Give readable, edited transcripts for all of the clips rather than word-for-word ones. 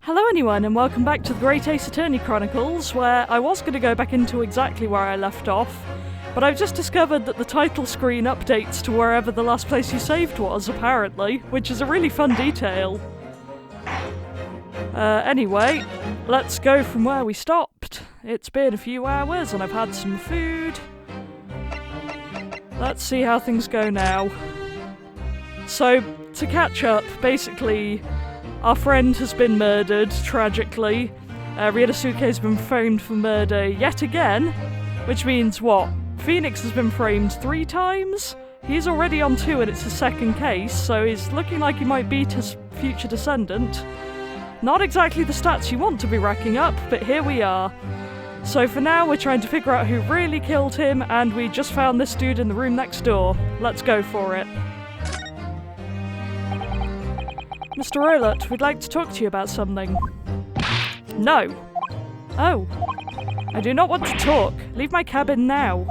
Hello anyone, and welcome back to the Great Ace Attorney Chronicles, where I was going to go back into exactly where I left off, but I've just discovered that the title screen updates to wherever the last place you saved was, apparently, which is a really fun detail. Anyway, let's go from where we stopped. It's been a few hours and I've had some food. Let's see how things go now. So, to catch up, basically, our friend has been murdered, tragically. Ryunosuke has been framed for murder yet again, which means what? Phoenix has been framed 3 times? He's already on 2 and it's his second case, so he's looking like he might beat his future descendant. Not exactly the stats you want to be racking up, but here we are. So for now, we're trying to figure out who really killed him, and we just found this dude in the room next door. Let's go for it. Mr. Rowlett, we'd like to talk to you about something. No. Oh. I do not want to talk. Leave my cabin now.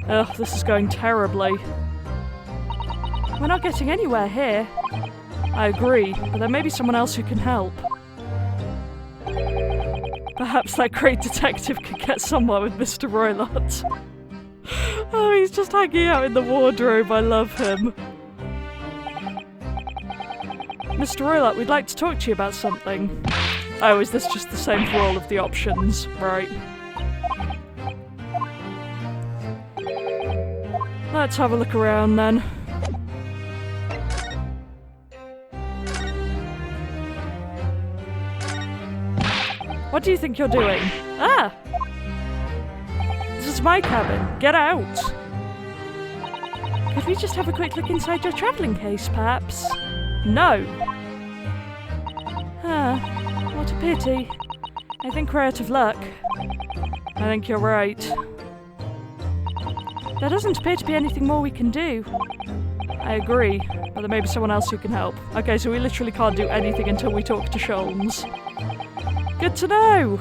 Ugh, this is going terribly. We're not getting anywhere here. I agree, but there may be someone else who can help. Perhaps that great detective could get somewhere with Mr. Rowlett. Oh, he's just hanging out in the wardrobe. I love him. Mr. Rowlett, we'd like to talk to you about something. Oh, is this just the same for all of the options? Right. Let's have a look around then. What do you think you're doing? Ah! This is my cabin. Get out! Could we just have a quick look inside your travelling case, perhaps? No! Ah, what a pity. I think we're out of luck. I think you're right. There doesn't appear to be anything more we can do. I agree, but there may be someone else who can help. Okay, so we literally can't do anything until we talk to Sholmes. Good to know!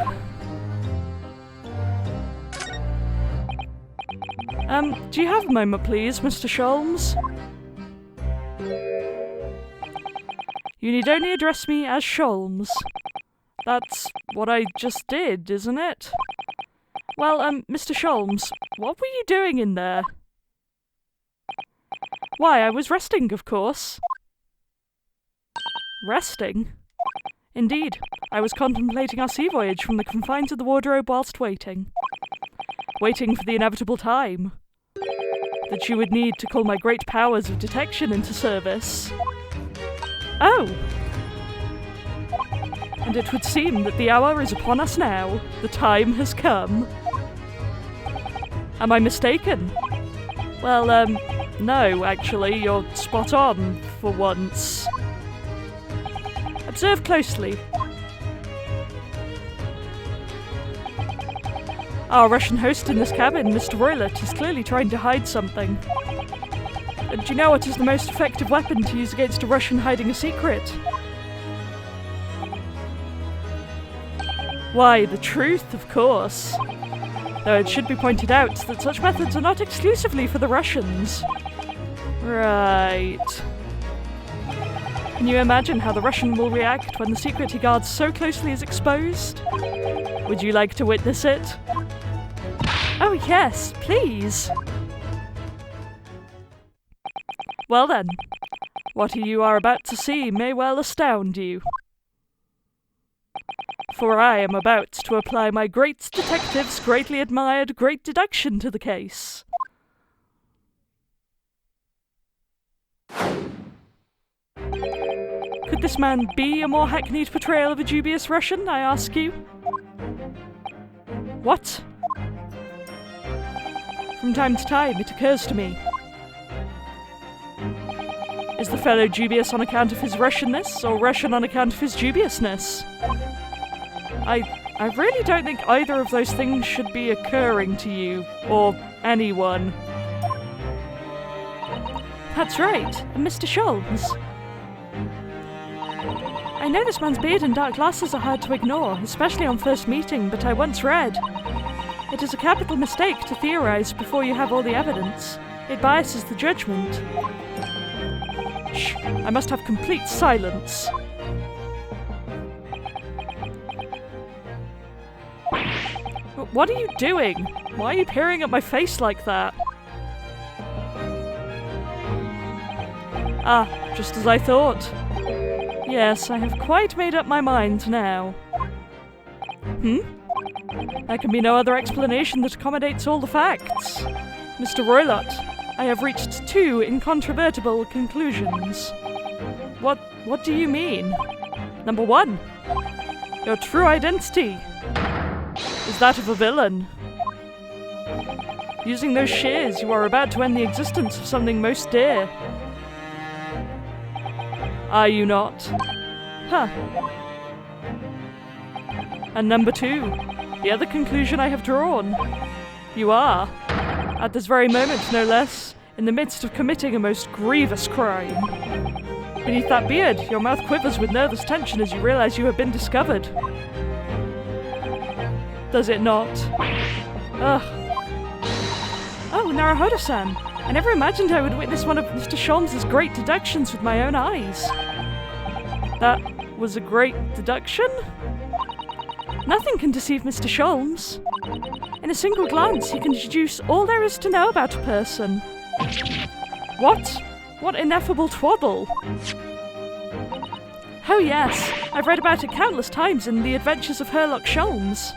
Do you have a moment, please, Mr. Sholmes? You need only address me as Sholmes. That's what I just did, isn't it? Well, Mr. Sholmes, what were you doing in there? Why, I was resting, of course. Resting? Indeed, I was contemplating our sea voyage from the confines of the wardrobe whilst waiting. Waiting for the inevitable time that you would need to call my great powers of detection into service. Oh! And it would seem that the hour is upon us now. The time has come. Am I mistaken? Well, no, actually, you're spot on for once. Observe closely. Our Russian host in this cabin, Mr. Rowlett, is clearly trying to hide something. And do you know what is the most effective weapon to use against a Russian hiding a secret? Why, the truth, of course. Though it should be pointed out that such methods are not exclusively for the Russians. Right. Can you imagine how the Russian will react when the secret he guards so closely is exposed? Would you like to witness it? Oh yes, please! Well then, what you are about to see may well astound you. For I am about to apply my great detective's greatly admired great deduction to the case. Could this man be a more hackneyed portrayal of a dubious Russian, I ask you? What? From time to time, it occurs to me. Is the fellow dubious on account of his Russianness, or Russian on account of his dubiousness? I really don't think either of those things should be occurring to you, or anyone. That's right, Mr. Sholmes. I know this man's beard and dark glasses are hard to ignore, especially on first meeting, but I once read, it is a capital mistake to theorize before you have all the evidence. It biases the judgment. Shh, I must have complete silence. What are you doing? Why are you peering at my face like that? Ah, just as I thought. Yes, I have quite made up my mind now. There can be no other explanation that accommodates all the facts. Mr. Roylott, I have reached two incontrovertible conclusions. What do you mean? Number one, your true identity is that of a villain. Using those shears, you are about to end the existence of something most dear. Are you not? Huh. And number two, the other conclusion I have drawn. You are, at this very moment no less, in the midst of committing a most grievous crime. Beneath that beard, your mouth quivers with nervous tension as you realize you have been discovered. Does it not? Ugh. Oh, Naruhodo-san. I never imagined I would witness one of Mr. Sholmes' great deductions with my own eyes. That was a great deduction? Nothing can deceive Mr. Sholmes. In a single glance, he can deduce all there is to know about a person. What? What ineffable twaddle! Oh yes, I've read about it countless times in The Adventures of Herlock Sholmes.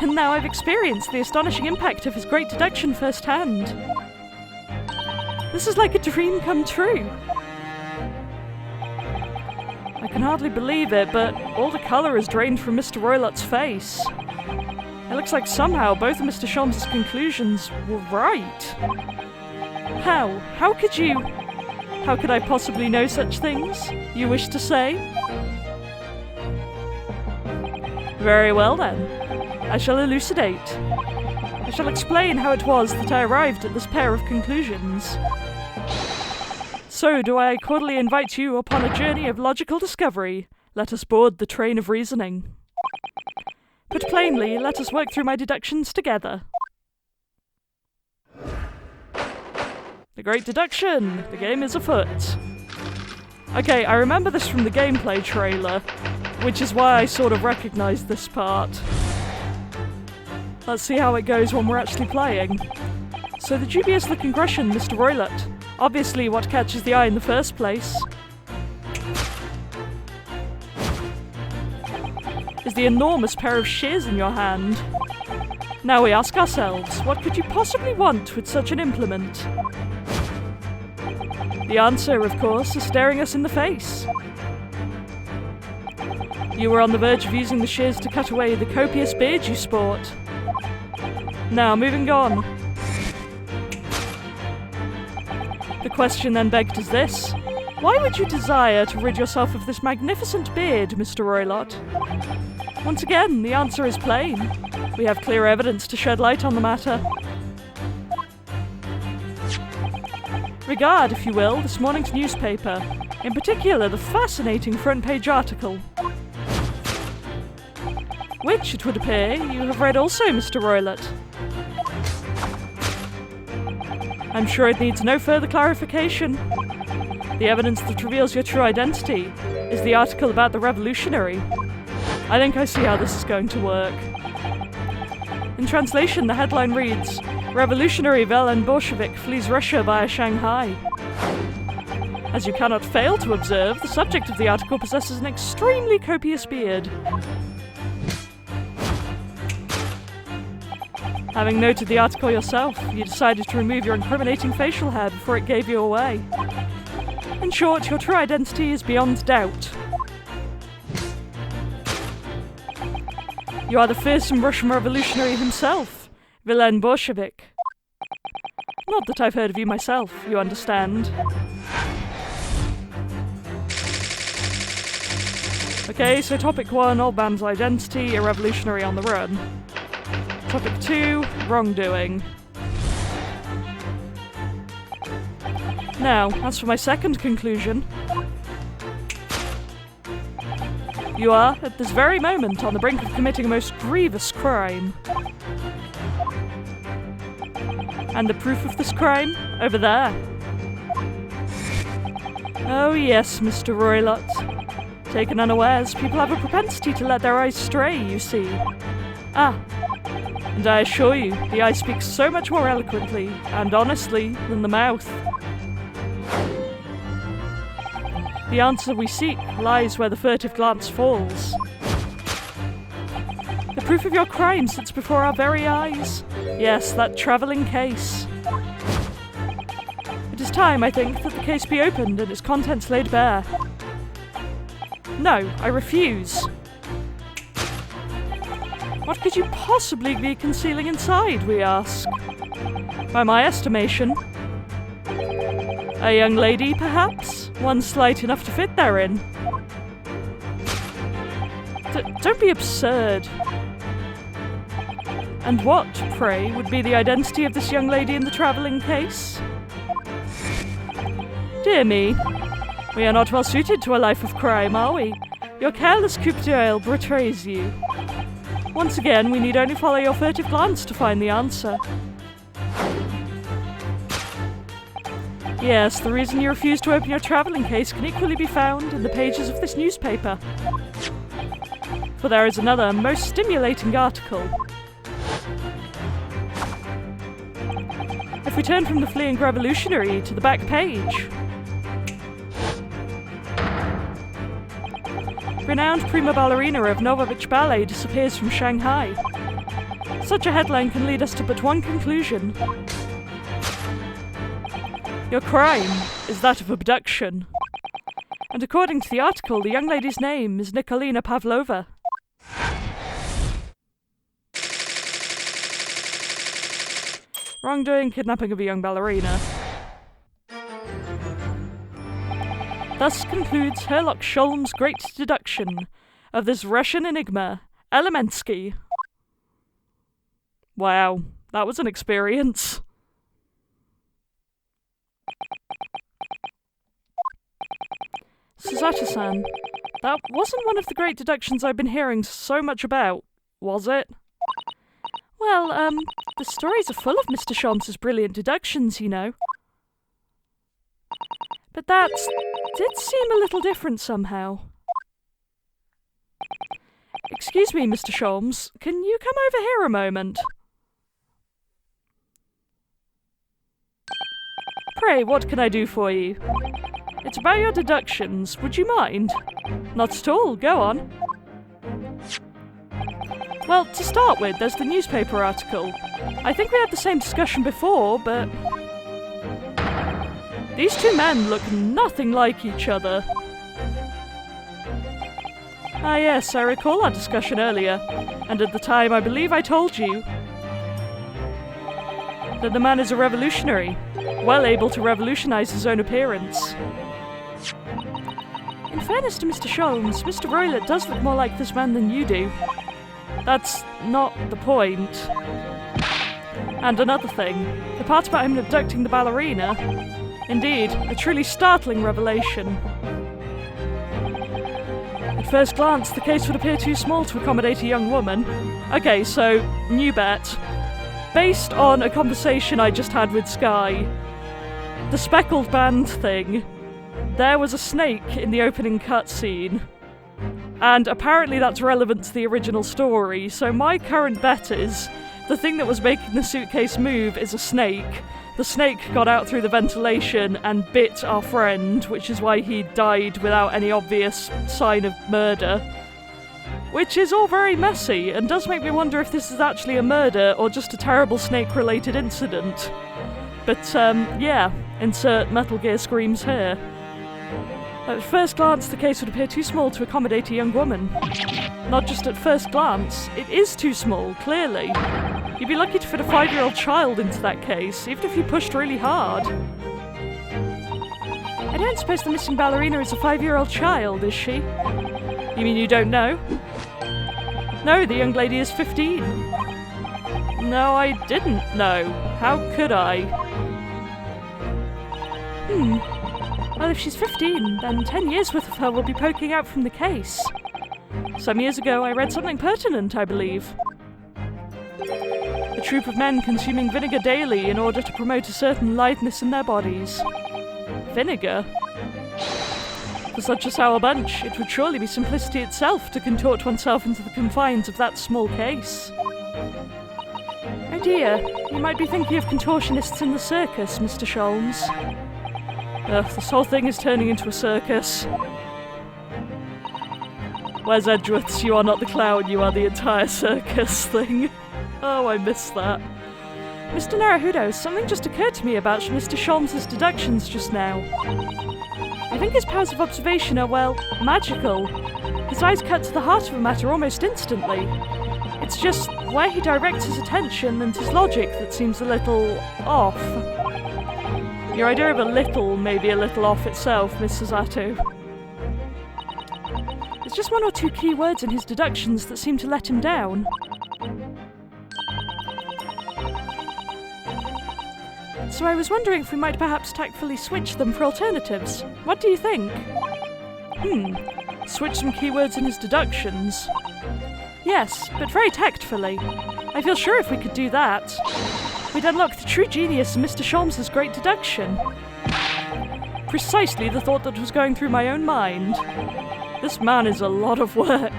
And now I've experienced the astonishing impact of his great deduction firsthand. This is like a dream come true. I can hardly believe it, but all the colour is drained from Mr. Roylott's face. It looks like somehow both of Mr. Sholmes' conclusions were right. How? How could you? How could I possibly know such things, you wish to say? Very well then. I shall elucidate. I shall explain how it was that I arrived at this pair of conclusions. So do I cordially invite you upon a journey of logical discovery. Let us board the train of reasoning. Put plainly, let us work through my deductions together. The Great Deduction! The game is afoot. Okay, I remember this from the gameplay trailer, which is why I sort of recognise this part. Let's see how it goes when we're actually playing. So the dubious-looking Russian, Mr. Roylott. Obviously what catches the eye in the first place is the enormous pair of shears in your hand. Now we ask ourselves, what could you possibly want with such an implement? The answer, of course, is staring us in the face. You were on the verge of using the shears to cut away the copious beard you sport. Now, moving on. The question then begged is this. Why would you desire to rid yourself of this magnificent beard, Mr. Roylott? Once again, the answer is plain. We have clear evidence to shed light on the matter. Regard, if you will, this morning's newspaper, in particular the fascinating front-page article. Which, it would appear, you have read also, Mr. Roylott. I'm sure it needs no further clarification. The evidence that reveals your true identity is the article about the revolutionary. I think I see how this is going to work. In translation, the headline reads, Revolutionary Velen Bolshevik flees Russia via Shanghai. As you cannot fail to observe, the subject of the article possesses an extremely copious beard. Having noted the article yourself, you decided to remove your incriminating facial hair before it gave you away. In short, your true identity is beyond doubt. You are the fearsome Russian revolutionary himself, Velen Bolshevik. Not that I've heard of you myself, you understand. Okay, so topic 1, old man's identity, a revolutionary on the run. Topic 2, wrongdoing. Now, as for my second conclusion, you are, at this very moment, on the brink of committing a most grievous crime. And the proof of this crime? Over there. Oh yes, Mr. Roylott. Taken unawares, people have a propensity to let their eyes stray, you see. Ah, And I assure you, the eye speaks so much more eloquently and honestly than the mouth. The answer we seek lies where the furtive glance falls. The proof of your crime sits before our very eyes. Yes, that travelling case. It is time, I think, that the case be opened and its contents laid bare. No, I refuse. What could you possibly be concealing inside, we ask? By my estimation, a young lady, perhaps? One slight enough to fit therein. Don't be absurd. And what, pray, would be the identity of this young lady in the travelling case? Dear me, we are not well suited to a life of crime, are we? Your careless coup d'oeil betrays you. Once again, we need only follow your furtive glance to find the answer. Yes, the reason you refuse to open your travelling case can equally be found in the pages of this newspaper. For there is another, most stimulating article. If we turn from the fleeing revolutionary to the back page. Renowned prima ballerina of Novovich Ballet disappears from Shanghai. Such a headline can lead us to but one conclusion. Your crime is that of abduction. And according to the article, the young lady's name is Nikolina Pavlova. Wrongdoing, kidnapping of a young ballerina. Thus concludes Herlock Sholmes' great deduction of this Russian enigma, Elemensky. Wow, that was an experience. Suzato-san, that wasn't one of the great deductions I've been hearing so much about, was it? Well, the stories are full of Mr. Sholmes' brilliant deductions, you know. But that did seem a little different somehow. Excuse me, Mr. Sholmes, can you come over here a moment? Pray, what can I do for you? It's about your deductions, would you mind? Not at all, go on. Well, to start with, there's the newspaper article. I think we had the same discussion before, but... these two men look nothing like each other. Ah yes, I recall our discussion earlier, and at the time I believe I told you that the man is a revolutionary, well able to revolutionize his own appearance. In fairness to Mr. Sholmes, Mr. Roylott does look more like this man than you do. That's not the point. And another thing, the part about him abducting the ballerina, indeed, a truly startling revelation. At first glance, the case would appear too small to accommodate a young woman. Okay, so, new bet. Based on a conversation I just had with Sky, the speckled band thing, there was a snake in the opening cutscene. And apparently that's relevant to the original story, so my current bet is the thing that was making the suitcase move is a snake. The snake got out through the ventilation and bit our friend, which is why he died without any obvious sign of murder. Which is all very messy, and does make me wonder if this is actually a murder or just a terrible snake-related incident. But, yeah, insert Metal Gear screams here. At first glance, the case would appear too small to accommodate a young woman. Not just at first glance, it is too small, clearly. You'd be lucky to fit a 5-year-old child into that case, even if you pushed really hard. I don't suppose the missing ballerina is a 5-year-old child, is she? You mean you don't know? No, the young lady is 15. No, I didn't know. How could I? Well, if she's 15, then 10 years worth of her will be poking out from the case. Some years ago, I read something pertinent, I believe. A troop of men consuming vinegar daily in order to promote a certain litheness in their bodies. Vinegar? For such a sour bunch, it would surely be simplicity itself to contort oneself into the confines of that small case. dear. You might be thinking of contortionists in the circus, Mr. Sholmes. This whole thing is turning into a circus. Where's Edgeworth's "you are not the clown, you are the entire circus" thing? Oh, I missed that. Mr. Naruhodo, something just occurred to me about Mr. Sholmes' deductions just now. I think his powers of observation are, well, magical. His eyes cut to the heart of a matter almost instantly. It's just where he directs his attention and his logic that seems a little off. Your idea of a little may be a little off itself, Miss Susato. There's just one or two key words in his deductions that seem to let him down. So I was wondering if we might perhaps tactfully switch them for alternatives. What do you think? Switch some keywords in his deductions? Yes, but very tactfully. I feel sure if we could do that, we'd unlock the true genius of Mr. Sholmes' great deduction. Precisely the thought that was going through my own mind. This man is a lot of work.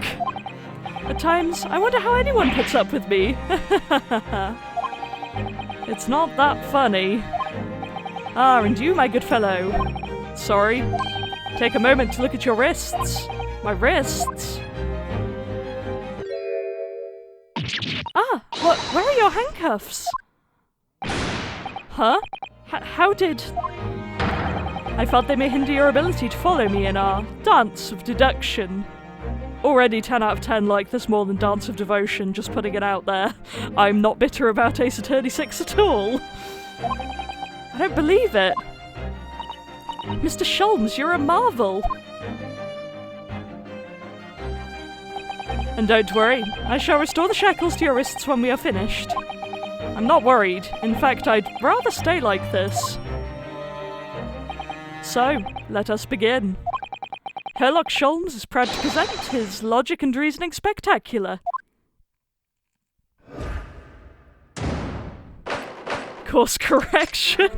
At times, I wonder how anyone puts up with me. It's not that funny. Ah, and you, my good fellow. Sorry. Take a moment to look at your wrists. My wrists? Ah, where are your handcuffs? Huh? How did... I felt they may hinder your ability to follow me in our dance of deduction. Already 10 out of 10 like this more than Dance of Devotion, just putting it out there. I'm not bitter about Ace Attorney 6 at all. I don't believe it. Mr. Sholmes, you're a marvel. And don't worry, I shall restore the shackles to your wrists when we are finished. I'm not worried. In fact, I'd rather stay like this. So, let us begin. Herlock Sholmes is proud to present his Logic and Reasoning Spectacular. Course correction.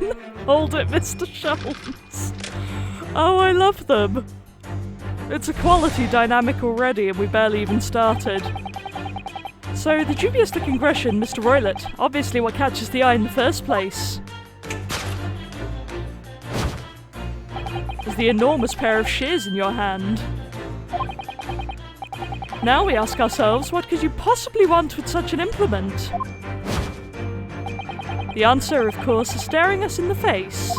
Hold it, Mr. Sholmes. Oh, I love them. It's a quality dynamic already, and we barely even started. So, the dubious-looking Grecian, Mr. Roylott, obviously what catches the eye in the first place is the enormous pair of shears in your hand. Now we ask ourselves, what could you possibly want with such an implement? The answer, of course, is staring us in the face.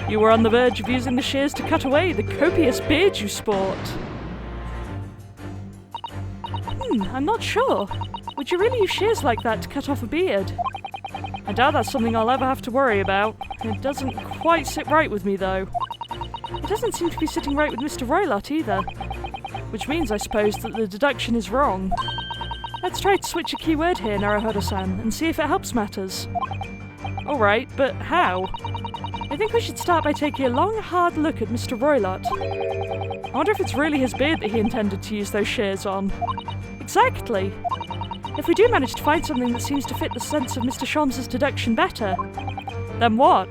You were on the verge of using the shears to cut away the copious beard you sport. I'm not sure. Would you really use shears like that to cut off a beard? I doubt that's something I'll ever have to worry about. It doesn't quite sit right with me, though. It doesn't seem to be sitting right with Mr. Roylott either. Which means, I suppose, that the deduction is wrong. Let's try to switch a key word here, Naruhodo-san, and see if it helps matters. Alright, but how? I think we should start by taking a long, hard look at Mr. Roylott. I wonder if it's really his beard that he intended to use those shears on. Exactly! If we do manage to find something that seems to fit the sense of Mr. Sholmes' deduction better, then what?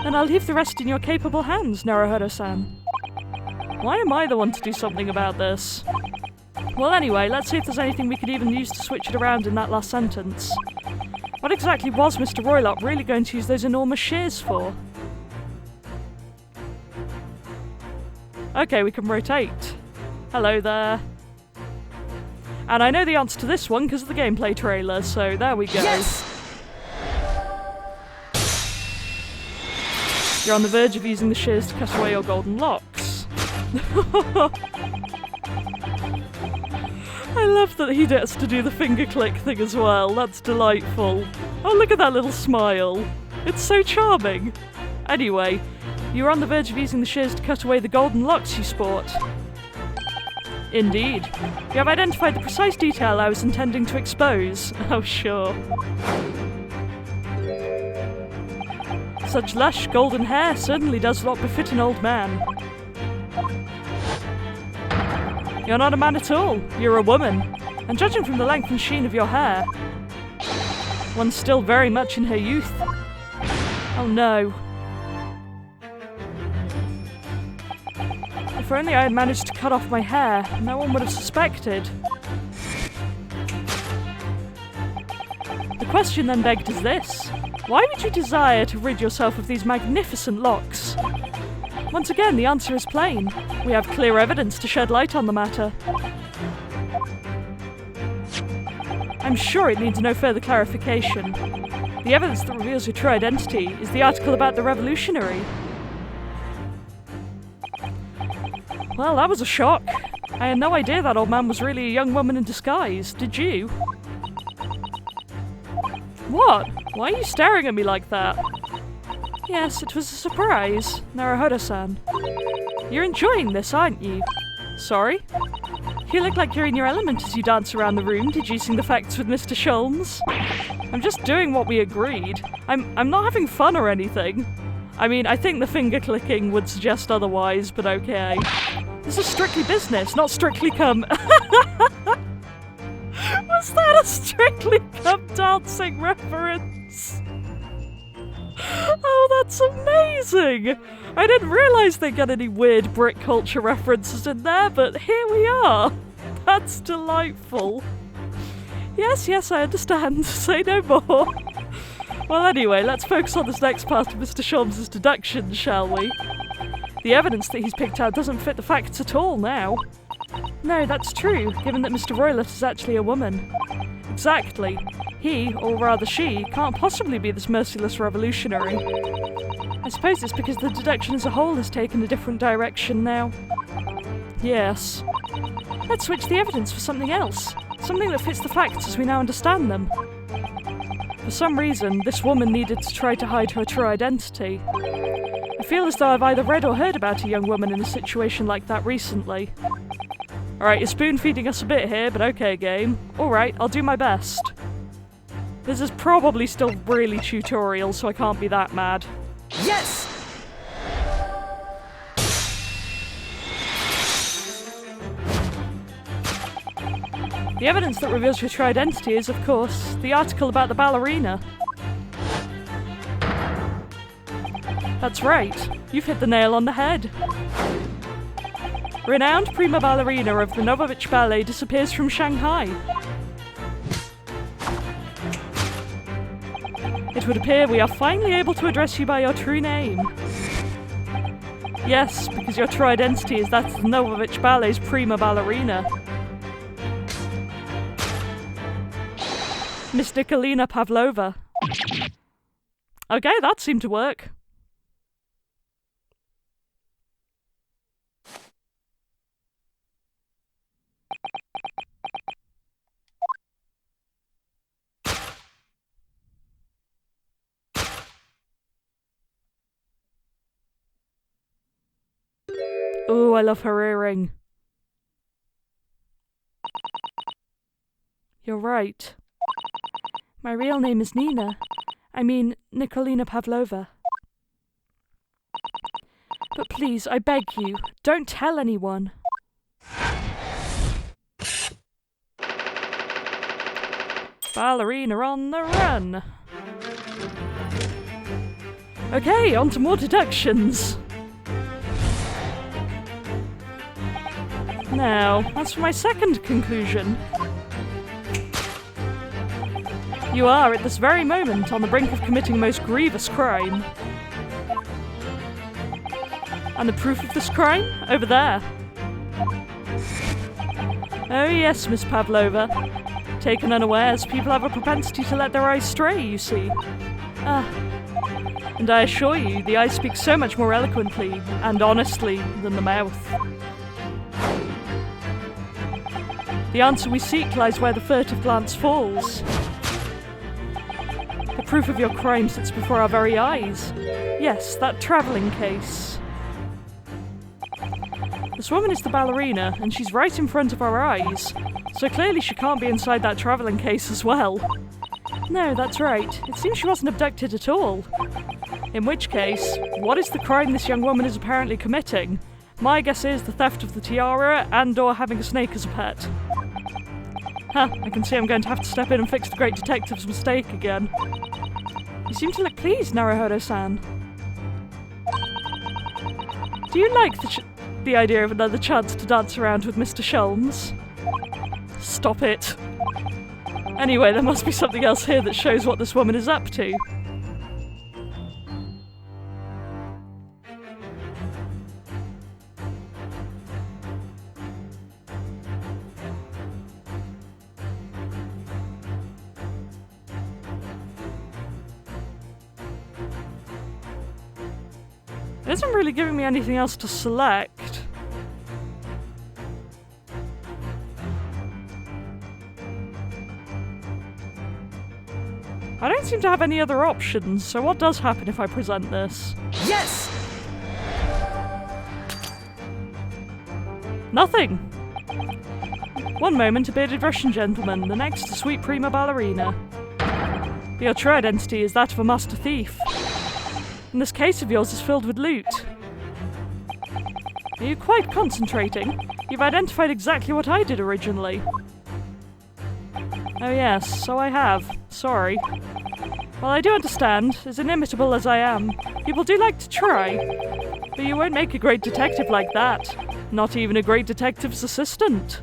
Then I'll leave the rest in your capable hands, Naruhodo-san. Why am I the one to do something about this? Well, anyway, let's see if there's anything we could even use to switch it around in that last sentence. What exactly was Mr. Roylott really going to use those enormous shears for? Okay, we can rotate. Hello there. And I know the answer to this one because of the gameplay trailer, so there we go. Yes! You're on the verge of using the shears to cut away your golden locks. I love that he gets to do the finger click thing as well. That's delightful. Oh, look at that little smile. It's so charming. Anyway, you're on the verge of using the shears to cut away the golden locks you sport. Indeed. You have identified the precise detail I was intending to expose. Oh, sure. Such lush golden hair certainly does not befit an old man. You're not a man at all. You're a woman. And judging from the length and sheen of your hair, one's still very much in her youth. Oh no. If only I had managed to cut off my hair, no one would have suspected. question then begged is this. Why would you desire to rid yourself of these magnificent locks? Once again, the answer is plain. We have clear evidence to shed light on the matter. I'm sure it needs no further clarification. The evidence that reveals your true identity is the article about the revolutionary. Well, that was a shock. I had no idea that old man was really a young woman in disguise, did you? What? Why are you staring at me like that? Yes, it was a surprise, Naruhodo-san. You're enjoying this, aren't you? Sorry? You look like you're in your element as you dance around the room, deducing the facts with Mr. Sholmes. I'm just doing what we agreed. I'm not having fun or anything. I mean, I think the finger clicking would suggest otherwise, but okay. This is strictly business, not Strictly Come. Was that a Strictly Come dancing reference? Oh, that's amazing! I didn't realise they'd get any weird Brit culture references in there, but here we are. That's delightful. Yes, I understand. Say no more. Well, anyway, let's focus on this next part of Mr. Sholmes' deductions, shall we? The evidence that he's picked out doesn't fit the facts at all now. No, that's true, given that Mr. Roylott is actually a woman. Exactly. He, or rather she, can't possibly be this merciless revolutionary. I suppose it's because the deduction as a whole has taken a different direction now. Yes. Let's switch the evidence for something else. Something that fits the facts as we now understand them. For some reason, this woman needed to try to hide her true identity. I feel as though I've either read or heard about a young woman in a situation like that recently. Alright, you're spoon-feeding us a bit here, but okay, game. Alright, I'll do my best. This is probably still really tutorial, so I can't be that mad. Yes! The evidence that reveals your true identity is, of course, the article about the ballerina. That's right, you've hit the nail on the head. Renowned prima ballerina of the Novovich Ballet disappears from Shanghai. It would appear we are finally able to address you by your true name. Yes, because your true identity is that of the Novovich Ballet's prima ballerina. Miss Nikolina Pavlova. Okay, that seemed to work. Ooh, I love her earring. You're right. My real name is Nina. I mean, Nikolina Pavlova. But please, I beg you, don't tell anyone. Ballerina on the run. Okay, on to more deductions. Now, as for my second conclusion. You are, at this very moment, on the brink of committing a most grievous crime. And the proof of this crime? Over there. Oh yes, Miss Pavlova. Taken unawares, people have a propensity to let their eyes stray, you see. And I assure you, the eyes speak so much more eloquently and honestly than the mouth. The answer we seek lies where the furtive glance falls. The proof of your crime sits before our very eyes. Yes, that travelling case. This woman is the ballerina, and she's right in front of our eyes, so clearly she can't be inside that travelling case as well. No, that's right. It seems she wasn't abducted at all. In which case, what is the crime this young woman is apparently committing? My guess is the theft of the tiara and/or having a snake as a pet. Huh, I can see I'm going to have to step in and fix the great detective's mistake again. You seem to look pleased, Naruhodo-san. Do you like the idea of another chance to dance around with Mr. Sholmes? Stop it. Anyway, there must be something else here that shows what this woman is up to. It isn't really giving me anything else to select. I don't seem to have any other options, so what does happen if I present this? Yes! Nothing! One moment a bearded Russian gentleman, the next a sweet prima ballerina. But your true identity is that of a master thief. And this case of yours is filled with loot. Are you quite concentrating? You've identified exactly what I did originally. Oh yes, so I have. Sorry. Well, I do understand, as inimitable as I am, people do like to try. But you won't make a great detective like that. Not even a great detective's assistant.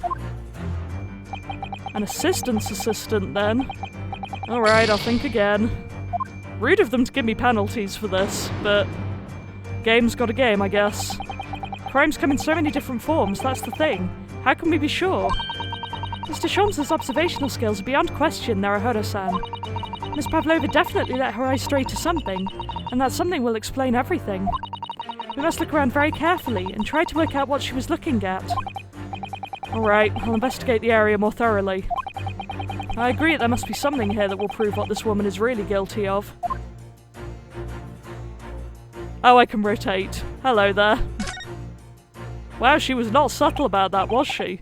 An assistant's assistant, then. Alright, I'll think again. Rude of them to give me penalties for this, but game's got a game, I guess. Crimes come in so many different forms, that's the thing. How can we be sure? Mr. Sholmes' observational skills are beyond question, Naruhodo-san. Miss Pavlova definitely let her eyes stray to something, and that something will explain everything. We must look around very carefully and try to work out what she was looking at. Alright, I'll investigate the area more thoroughly. I agree that there must be something here that will prove what this woman is really guilty of. Oh, I can rotate. Hello there. Wow, she was not subtle about that, was she?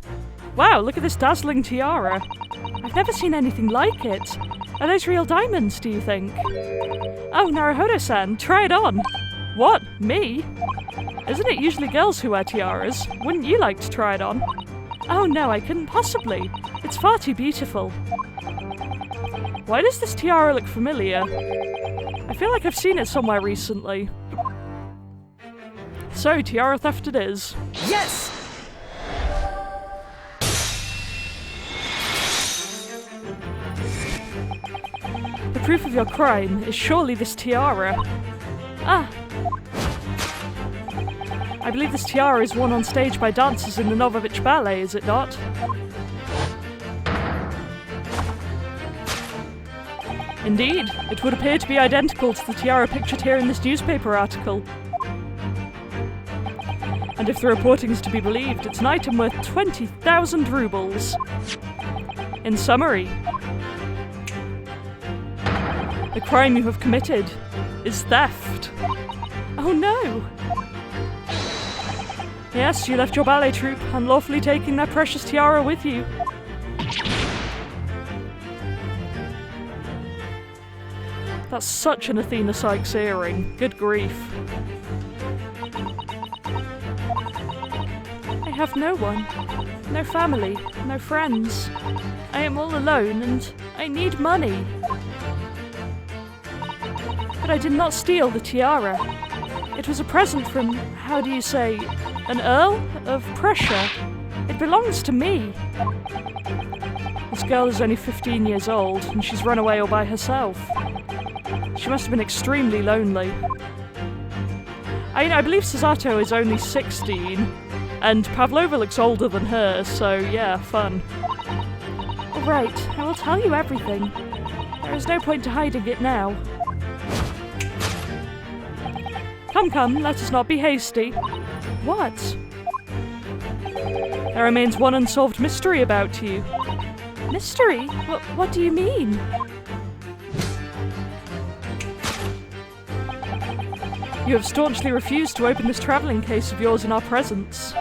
Wow, look at this dazzling tiara. I've never seen anything like it. Are those real diamonds, do you think? Oh, Naruhodo-san, try it on. What? Me? Isn't it usually girls who wear tiaras? Wouldn't you like to try it on? Oh no, I couldn't possibly. It's far too beautiful. Why does this tiara look familiar? I feel like I've seen it somewhere recently. So, tiara theft it is. Yes! The proof of your crime is surely this tiara. Ah! I believe this tiara is worn on stage by dancers in the Novovich Ballet, is it not? Indeed, it would appear to be identical to the tiara pictured here in this newspaper article. And if the reporting is to be believed, it's an item worth 20,000 rubles. In summary, the crime you have committed is theft. Oh no! Yes, you left your ballet troupe, unlawfully taking their precious tiara with you. That's such an Athena Sykes earring. Good grief. I have no one. No family. No friends. I am all alone and I need money. But I did not steal the tiara. It was a present from, how do you say, an Earl of Prussia. It belongs to me. This girl is only 15 years old and she's run away all by herself. She must have been extremely lonely. I believe Susato is only 16, and Pavlova looks older than her, so yeah, fun. Alright, I will tell you everything. There is no point to hiding it now. Come, let us not be hasty. What? There remains one unsolved mystery about you. Mystery? What do you mean? You have staunchly refused to open this travelling case of yours in our presence.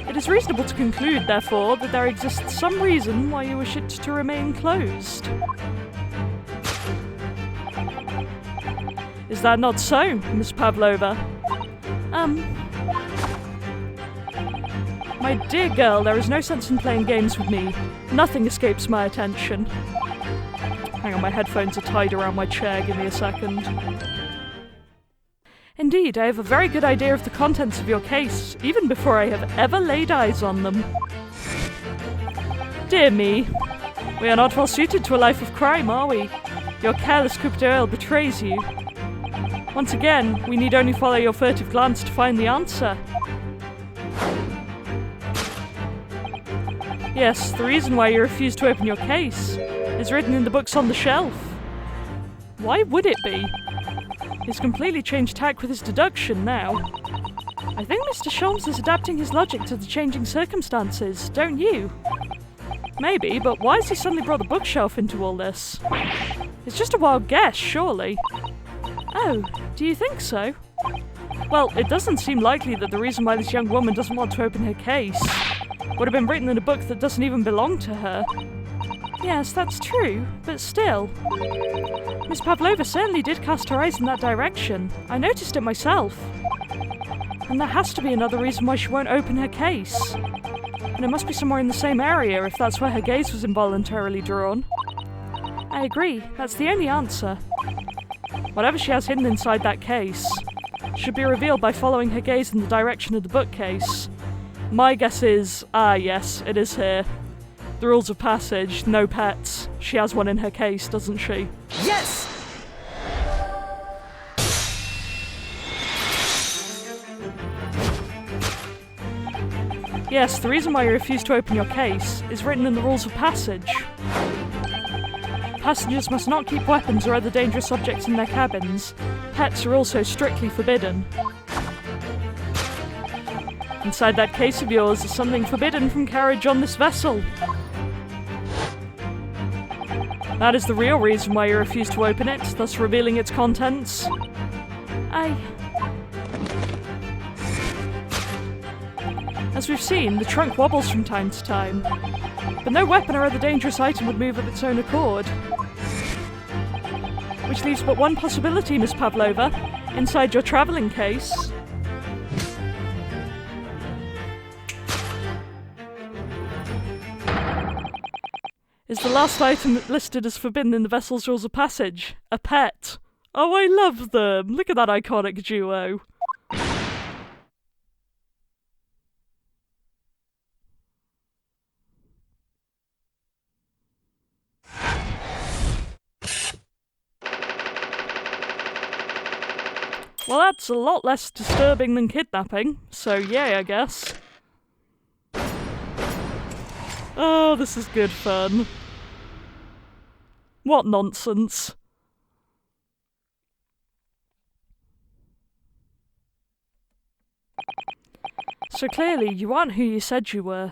It is reasonable to conclude, therefore, that there exists some reason why you wish it to remain closed. Is that not so, Miss Pavlova? My dear girl, there is no sense in playing games with me. Nothing escapes my attention. Hang on, my headphones are tied around my chair, give me a second. Indeed, I have a very good idea of the contents of your case, even before I have ever laid eyes on them. Dear me. We are not well suited to a life of crime, are we? Your careless coup d'oeil betrays you. Once again, we need only follow your furtive glance to find the answer. Yes, the reason why you refuse to open your case is written in the books on the shelf. Why would it be? He's completely changed tack with his deduction now. I think Mr. Sholmes is adapting his logic to the changing circumstances, don't you? Maybe, but why has he suddenly brought the bookshelf into all this? It's just a wild guess, surely. Oh, do you think so? Well, it doesn't seem likely that the reason why this young woman doesn't want to open her case would have been written in a book that doesn't even belong to her. Yes, that's true, but still. Miss Pavlova certainly did cast her eyes in that direction. I noticed it myself. And there has to be another reason why she won't open her case. And it must be somewhere in the same area if that's where her gaze was involuntarily drawn. I agree, that's the only answer. Whatever she has hidden inside that case should be revealed by following her gaze in the direction of the bookcase. My guess is, yes, it is here. The rules of passage, no pets. She has one in her case, doesn't she? Yes! Yes, the reason why you refuse to open your case is written in the rules of passage. Passengers must not keep weapons or other dangerous objects in their cabins. Pets are also strictly forbidden. Inside that case of yours is something forbidden from carriage on this vessel. That is the real reason why you refuse to open it, thus revealing its contents. As we've seen, the trunk wobbles from time to time, but no weapon or other dangerous item would move of its own accord. Which leaves but one possibility, Miss Pavlova, inside your travelling case. Is the last item listed as forbidden in the vessel's rules of passage. A pet. Oh, I love them! Look at that iconic duo. Well, that's a lot less disturbing than kidnapping, so yay, I guess. Oh, this is good fun. What nonsense. So clearly, you aren't who you said you were.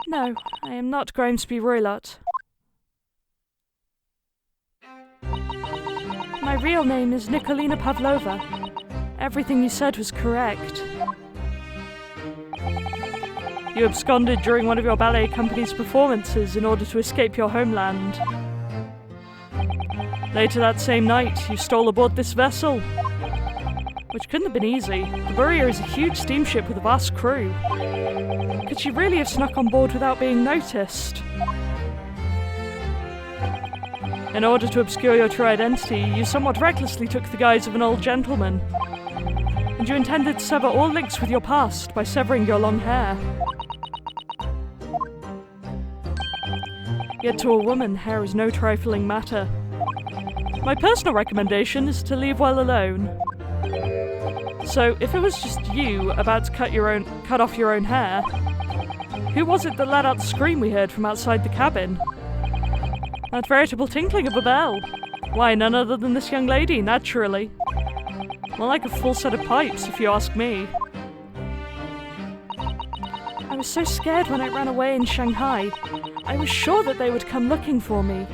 No, I am not Grimsby Roylott. My real name is Nikolina Pavlova. Everything you said was correct. You absconded during one of your ballet company's performances in order to escape your homeland. Later that same night, you stole aboard this vessel. Which couldn't have been easy. The Burrier is a huge steamship with a vast crew. Could she really have snuck on board without being noticed? In order to obscure your true identity, you somewhat recklessly took the guise of an old gentleman. And you intended to sever all links with your past by severing your long hair. Yet to a woman, hair is no trifling matter. My personal recommendation is to leave well alone. So, if it was just you about to cut off your own hair, who was it that let out the scream we heard from outside the cabin? That veritable tinkling of a bell. Why, none other than this young lady, naturally. More like a full set of pipes, if you ask me. I was so scared when I ran away in Shanghai. I was sure that they would come looking for me.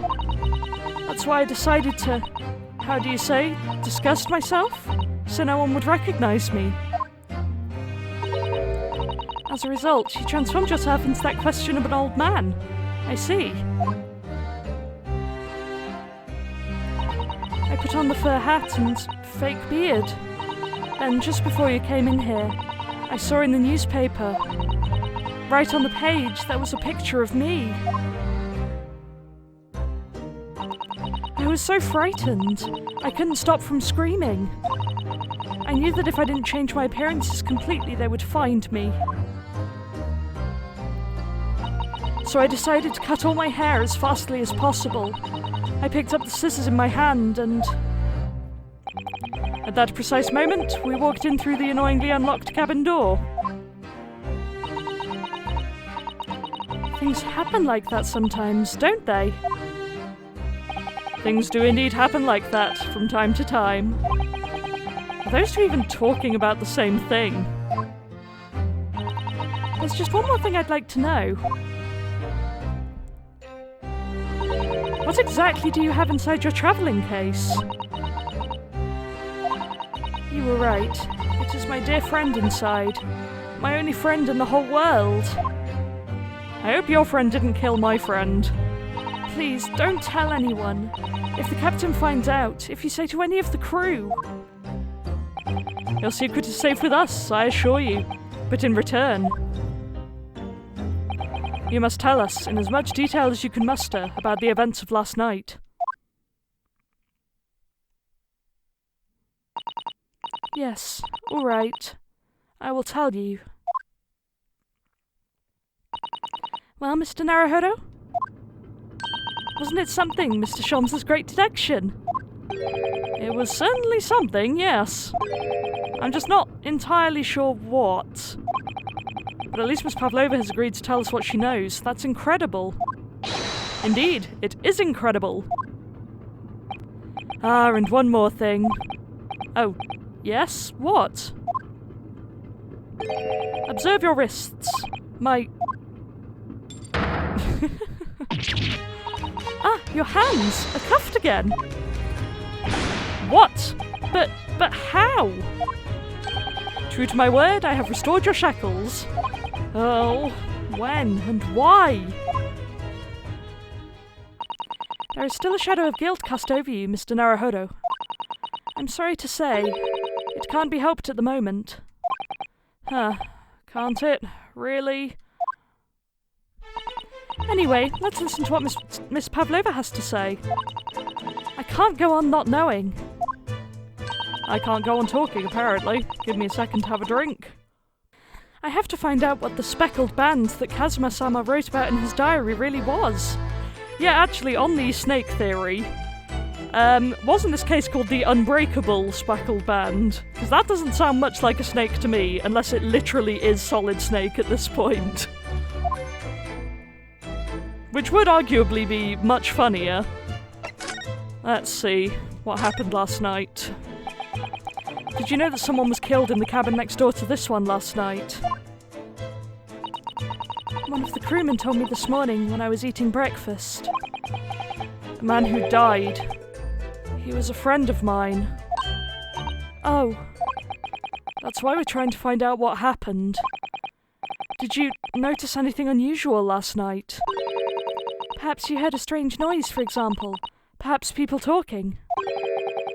That's why I decided to, how do you say, disgust myself? So no one would recognize me. As a result, you transformed yourself into that questionable old man. I see. I put on the fur hat and fake beard. Then, just before you came in here, I saw in the newspaper, right on the page, there was a picture of me. I was so frightened, I couldn't stop from screaming. I knew that if I didn't change my appearances completely, they would find me. So I decided to cut all my hair as fastly as possible. I picked up the scissors in my hand and... At that precise moment, we walked in through the annoyingly unlocked cabin door. Things happen like that sometimes, don't they? Things do indeed happen like that from time to time. Are those two even talking about the same thing? There's just one more thing I'd like to know. What exactly do you have inside your travelling case? You were right. It is my dear friend inside. My only friend in the whole world. I hope your friend didn't kill my friend. Please, don't tell anyone. If the captain finds out, if you say to any of the crew. Your secret is safe with us, I assure you. But in return, you must tell us, in as much detail as you can muster, about the events of last night. Yes, all right. I will tell you. Well, Mr. Naruhodo? Wasn't it something, Mr. Sholmes' great deduction? It was certainly something, yes. I'm just not entirely sure what. But at least Miss Pavlova has agreed to tell us what she knows. That's incredible. Indeed, it is incredible. Ah, and one more thing. Oh, yes? What? Observe your wrists. My... Ah, your hands are cuffed again. What? But how? True to my word, I have restored your shackles. Oh, when and why? There is still a shadow of guilt cast over you, Mr. Naruhodo. I'm sorry to say, it can't be helped at the moment. Huh, can't it? Really? Anyway, let's listen to what Miss Pavlova has to say. I can't go on not knowing. I can't go on talking, apparently. Give me a second to have a drink. I have to find out what the speckled band that Kazuma-sama wrote about in his diary really was. Yeah, actually, on the snake theory, wasn't this case called the Unbreakable Speckled Band? Because that doesn't sound much like a snake to me, unless it literally is Solid Snake at this point. Which would arguably be much funnier. Let's see what happened last night. Did you know that someone was killed in the cabin next door to this one last night? One of the crewmen told me this morning when I was eating breakfast. A man who died. He was a friend of mine. Oh. That's why we're trying to find out what happened. Did you notice anything unusual last night? Perhaps you heard a strange noise, for example. Perhaps people talking.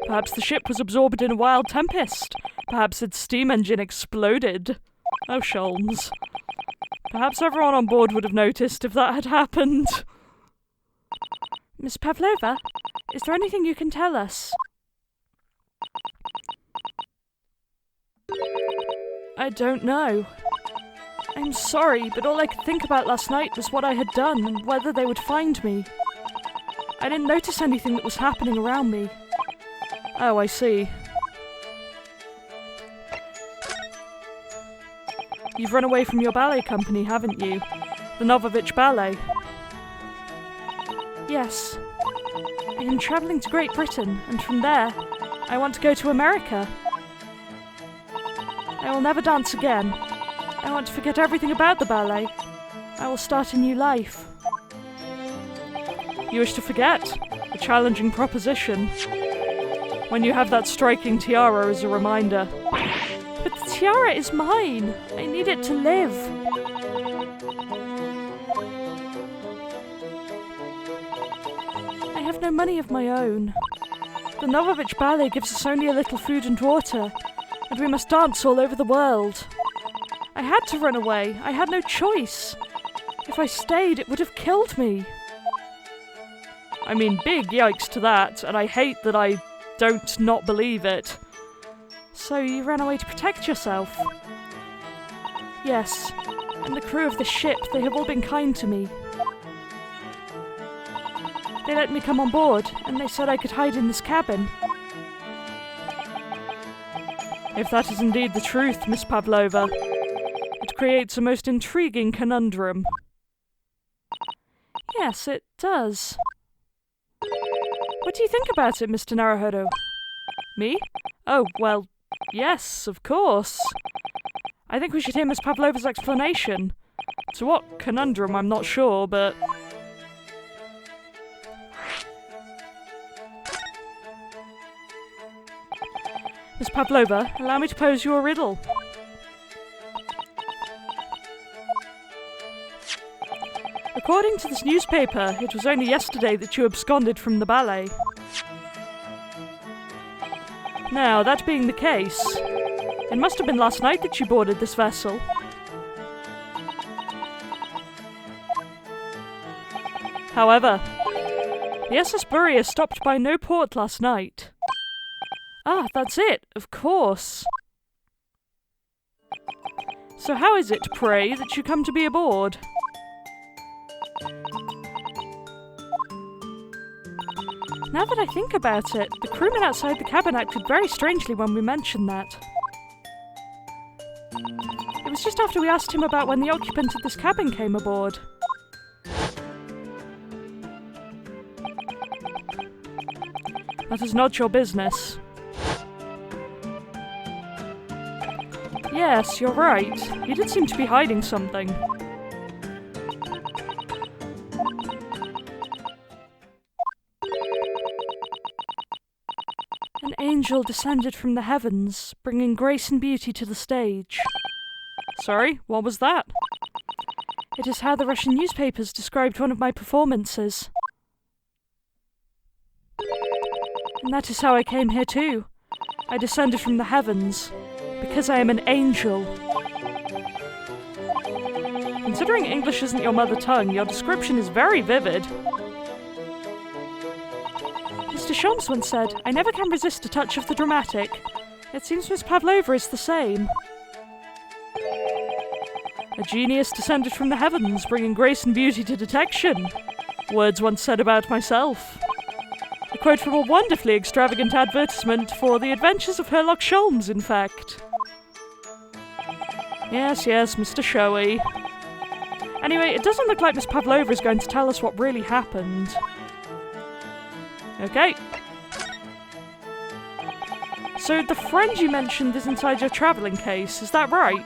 Perhaps the ship was absorbed in a wild tempest. Perhaps its steam engine exploded. Oh, Sholmes. Perhaps everyone on board would have noticed if that had happened. Miss Pavlova, is there anything you can tell us? I don't know. I'm sorry, but all I could think about last night was what I had done and whether they would find me. I didn't notice anything that was happening around me. Oh, I see. You've run away from your ballet company, haven't you? The Novovich Ballet. Yes. I am travelling to Great Britain, and from there, I want to go to America. I will never dance again. I want to forget everything about the ballet. I will start a new life. You wish to forget? A challenging proposition. When you have that striking tiara as a reminder. But the tiara is mine. I need it to live. I have no money of my own. The Novovich Ballet gives us only a little food and water, and we must dance all over the world. I had to run away. I had no choice. If I stayed, it would have killed me. I mean, big yikes to that, and I hate that I don't not believe it. So you ran away to protect yourself? Yes, and the crew of the ship, they have all been kind to me. They let me come on board, and they said I could hide in this cabin. If that is indeed the truth, Miss Pavlova, it creates a most intriguing conundrum. Yes, it does. What do you think about it, Mr. Naruhodo? Me? Oh, well, yes, of course. I think we should hear Miss Pavlova's explanation. To what conundrum, I'm not sure, but... Miss Pavlova, allow me to pose you a riddle. According to this newspaper, it was only yesterday that you absconded from the ballet. Now, that being the case, it must have been last night that you boarded this vessel. However, the SS Boreas stopped by no port last night. Ah, that's it, of course. So how is it, pray, that you come to be aboard? Now that I think about it, the crewmen outside the cabin acted very strangely when we mentioned that. It was just after we asked him about when the occupant of this cabin came aboard. That is not your business. Yes, you're right. He did seem to be hiding something. An angel descended from the heavens, bringing grace and beauty to the stage. Sorry, what was that? It is how the Russian newspapers described one of my performances. And that is how I came here too. I descended from the heavens, because I am an angel. Considering English isn't your mother tongue, your description is very vivid. Mr. Sholmes once said, I never can resist a touch of the dramatic. It seems Miss Pavlova is the same. A genius descended from the heavens, bringing grace and beauty to detection. Words once said about myself. A quote from a wonderfully extravagant advertisement for the adventures of Sherlock Sholmes, in fact. Yes, Mr. Showy. Anyway, it doesn't look like Miss Pavlova is going to tell us what really happened. Okay. So the friend you mentioned is inside your travelling case, is that right?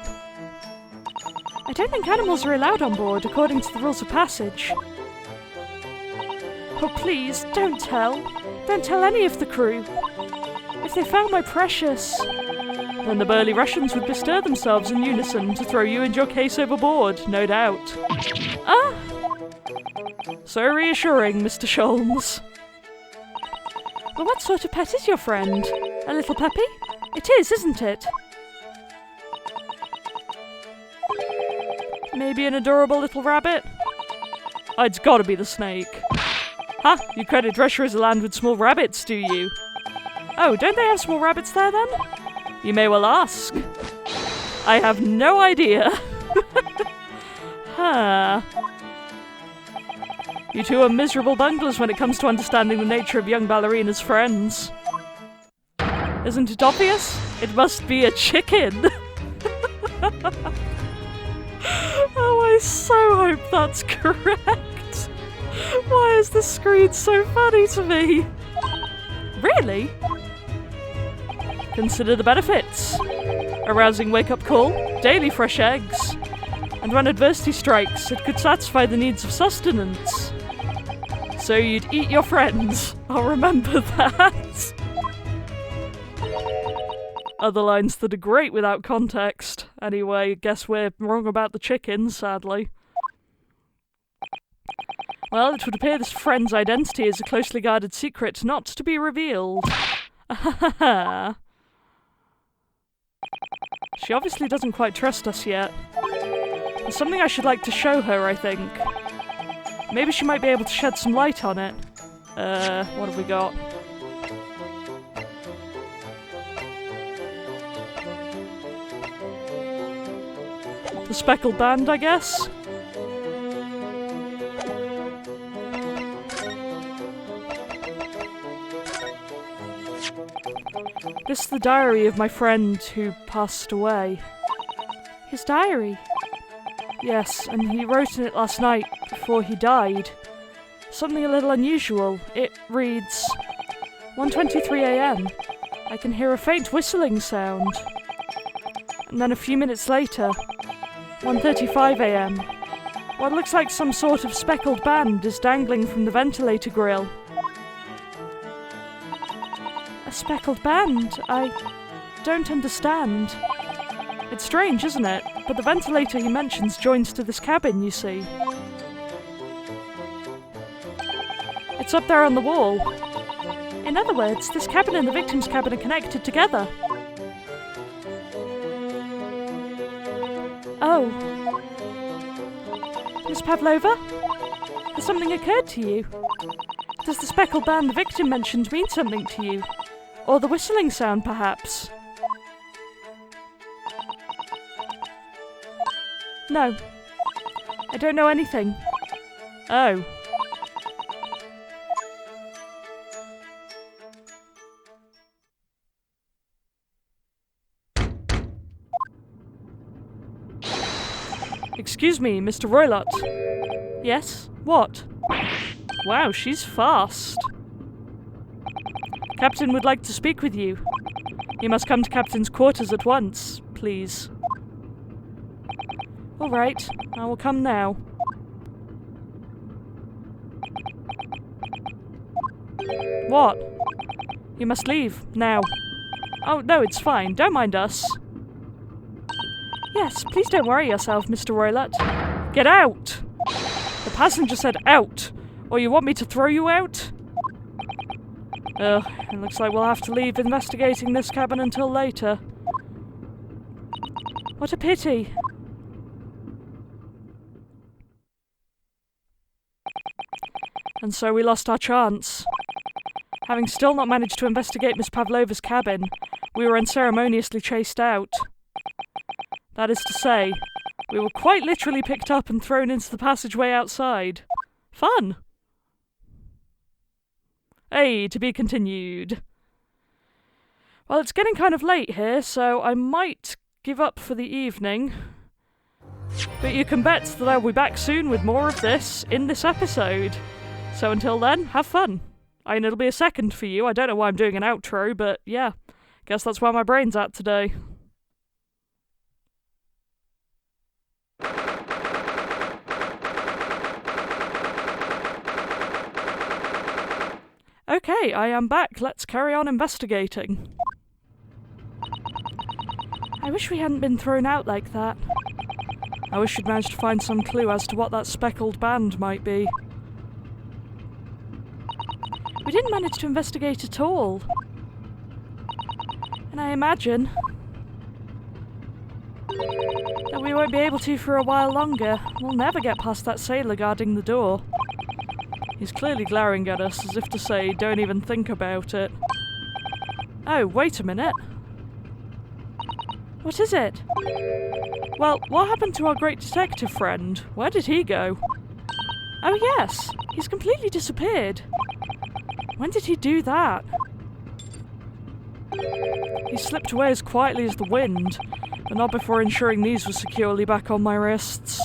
I don't think animals are allowed on board, according to the rules of passage. Oh please, don't tell. Don't tell any of the crew. If they found my precious... Then the burly Russians would bestir themselves in unison to throw you and your case overboard, no doubt. Ah! So reassuring, Mr. Sholmes. But what sort of pet is your friend? A little puppy? It is, isn't it? Maybe an adorable little rabbit? Oh, it's gotta be the snake. Huh? You credit Russia as a land with small rabbits, do you? Oh, don't they have small rabbits there then? You may well ask. I have no idea. Huh. You two are miserable bunglers when it comes to understanding the nature of young ballerinas' friends. Isn't it obvious? It must be a chicken. Oh, I so hope that's correct. Why is this screen so funny to me? Really? Consider the benefits. A rousing wake-up call, daily fresh eggs, and when adversity strikes, it could satisfy the needs of sustenance. So you'd eat your friends. I'll remember that. Other lines that are great without context. Anyway, guess we're wrong about the chickens, sadly. Well, it would appear this friend's identity is a closely guarded secret not to be revealed. She obviously doesn't quite trust us yet. There's something I should like to show her, I think. Maybe she might be able to shed some light on it. What have we got? The speckled band, I guess? This is the diary of my friend who passed away. His diary? Yes, and he wrote in it last night before he died. Something a little unusual. It reads, 1:23 a.m. I can hear a faint whistling sound. And then a few minutes later, 1:35 a.m. What looks like some sort of speckled band is dangling from the ventilator grill. A speckled band? I don't understand. It's strange, isn't it? But the ventilator he mentions joins to this cabin, you see. It's up there on the wall. In other words, this cabin and the victim's cabin are connected together. Oh. Miss Pavlova? Has something occurred to you? Does the speckled band the victim mentioned mean something to you? Or the whistling sound, perhaps? No. I don't know anything. Oh. Excuse me, Mr. Roylott. Yes? What? Wow, she's fast. Captain would like to speak with you. You must come to Captain's quarters at once, please. All right, I will come now. What? You must leave, now. Oh, no, it's fine. Don't mind us. Yes, please don't worry yourself, Mr. Roylott. Get out! The passenger said out! Or you want me to throw you out? Ugh, it looks like we'll have to leave investigating this cabin until later. What a pity. And so we lost our chance. Having still not managed to investigate Miss Pavlova's cabin, we were unceremoniously chased out. That is to say, we were quite literally picked up and thrown into the passageway outside. Fun! Hey, to be continued. Well, it's getting kind of late here, so I might give up for the evening. But you can bet that I'll be back soon with more of this in this episode. So until then, have fun. I mean, it'll be a second for you. I don't know why I'm doing an outro, but yeah. Guess that's where my brain's at today. Okay, I am back. Let's carry on investigating. I wish we hadn't been thrown out like that. I wish we'd managed to find some clue as to what that speckled band might be. We didn't manage to investigate at all. And I imagine that we won't be able to for a while longer. We'll never get past that sailor guarding the door. He's clearly glaring at us as if to say, don't even think about it. Oh, wait a minute. What is it? Well, what happened to our great detective friend? Where did he go? Oh yes, he's completely disappeared. When did he do that? He slipped away as quietly as the wind, but not before ensuring these were securely back on my wrists.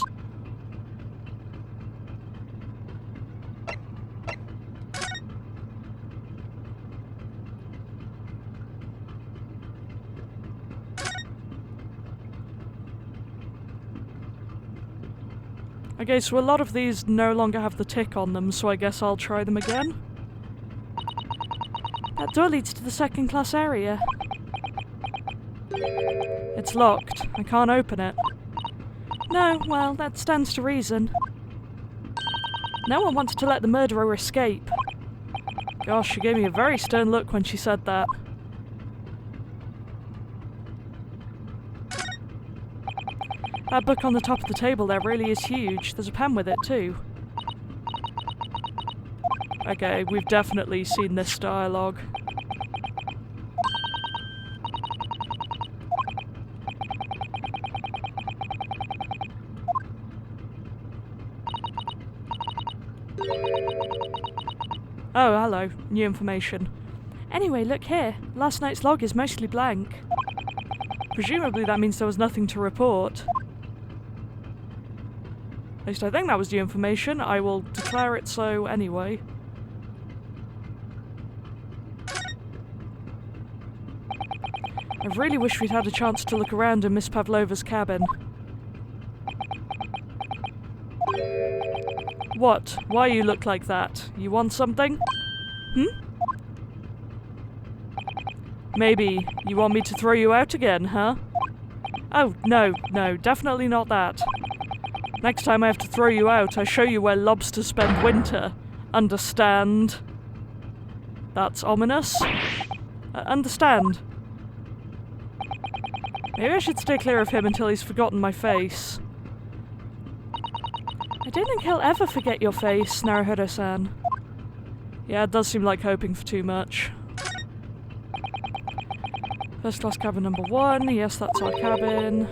Okay, so a lot of these no longer have the tick on them, so I guess I'll try them again. That door leads to the second class area. It's locked. I can't open it. No, well, that stands to reason. No one wanted to let the murderer escape. Gosh, she gave me a very stern look when she said that. That book on the top of the table there really is huge. There's a pen with it too. Okay, we've definitely seen this dialogue. Oh, hello. New information. Anyway, look here. Last night's log is mostly blank. Presumably that means there was nothing to report. At least I think that was the information. I will declare it so anyway. I really wish we'd had a chance to look around in Miss Pavlova's cabin. What? Why you look like that? You want something? Maybe you want me to throw you out again, huh? Oh, no, definitely not that. Next time I have to throw you out, I show you where lobsters spend winter. Understand? That's ominous. Understand. Maybe I should stay clear of him until he's forgotten my face. I don't think he'll ever forget your face, Naruhodo-san. Yeah, it does seem like hoping for too much. First class cabin number 1. Yes, that's our cabin.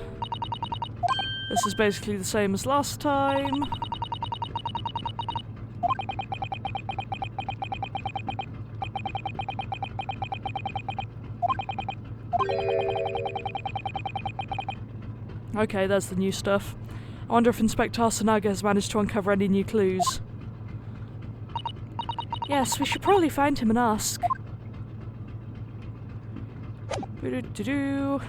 This is basically the same as last time. Okay, there's the new stuff. I wonder if Inspector Arsenaga has managed to uncover any new clues. Yes, we should probably find him and ask. Boo-doo-doo-doo.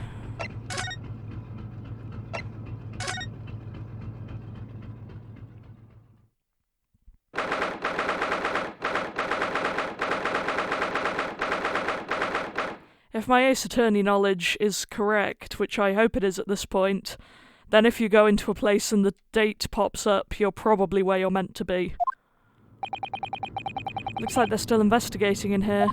If my Ace Attorney knowledge is correct, which I hope it is at this point, then if you go into a place and the date pops up, you're probably where you're meant to be. Looks like they're still investigating in here.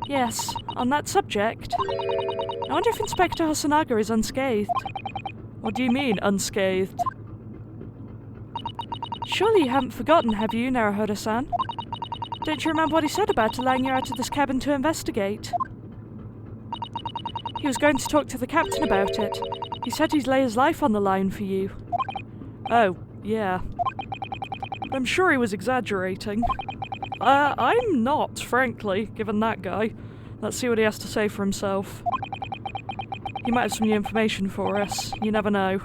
Yes, on that subject. I wonder if Inspector Arsenaga is unscathed. What do you mean, unscathed? Surely you haven't forgotten, have you, Naruhodo-san? Don't you remember what he said about allowing you out of this cabin to investigate? He was going to talk to the captain about it. He said he'd lay his life on the line for you. Oh, yeah. But I'm sure he was exaggerating. I'm not, frankly, given that guy. Let's see what he has to say for himself. He might have some new information for us. You never know.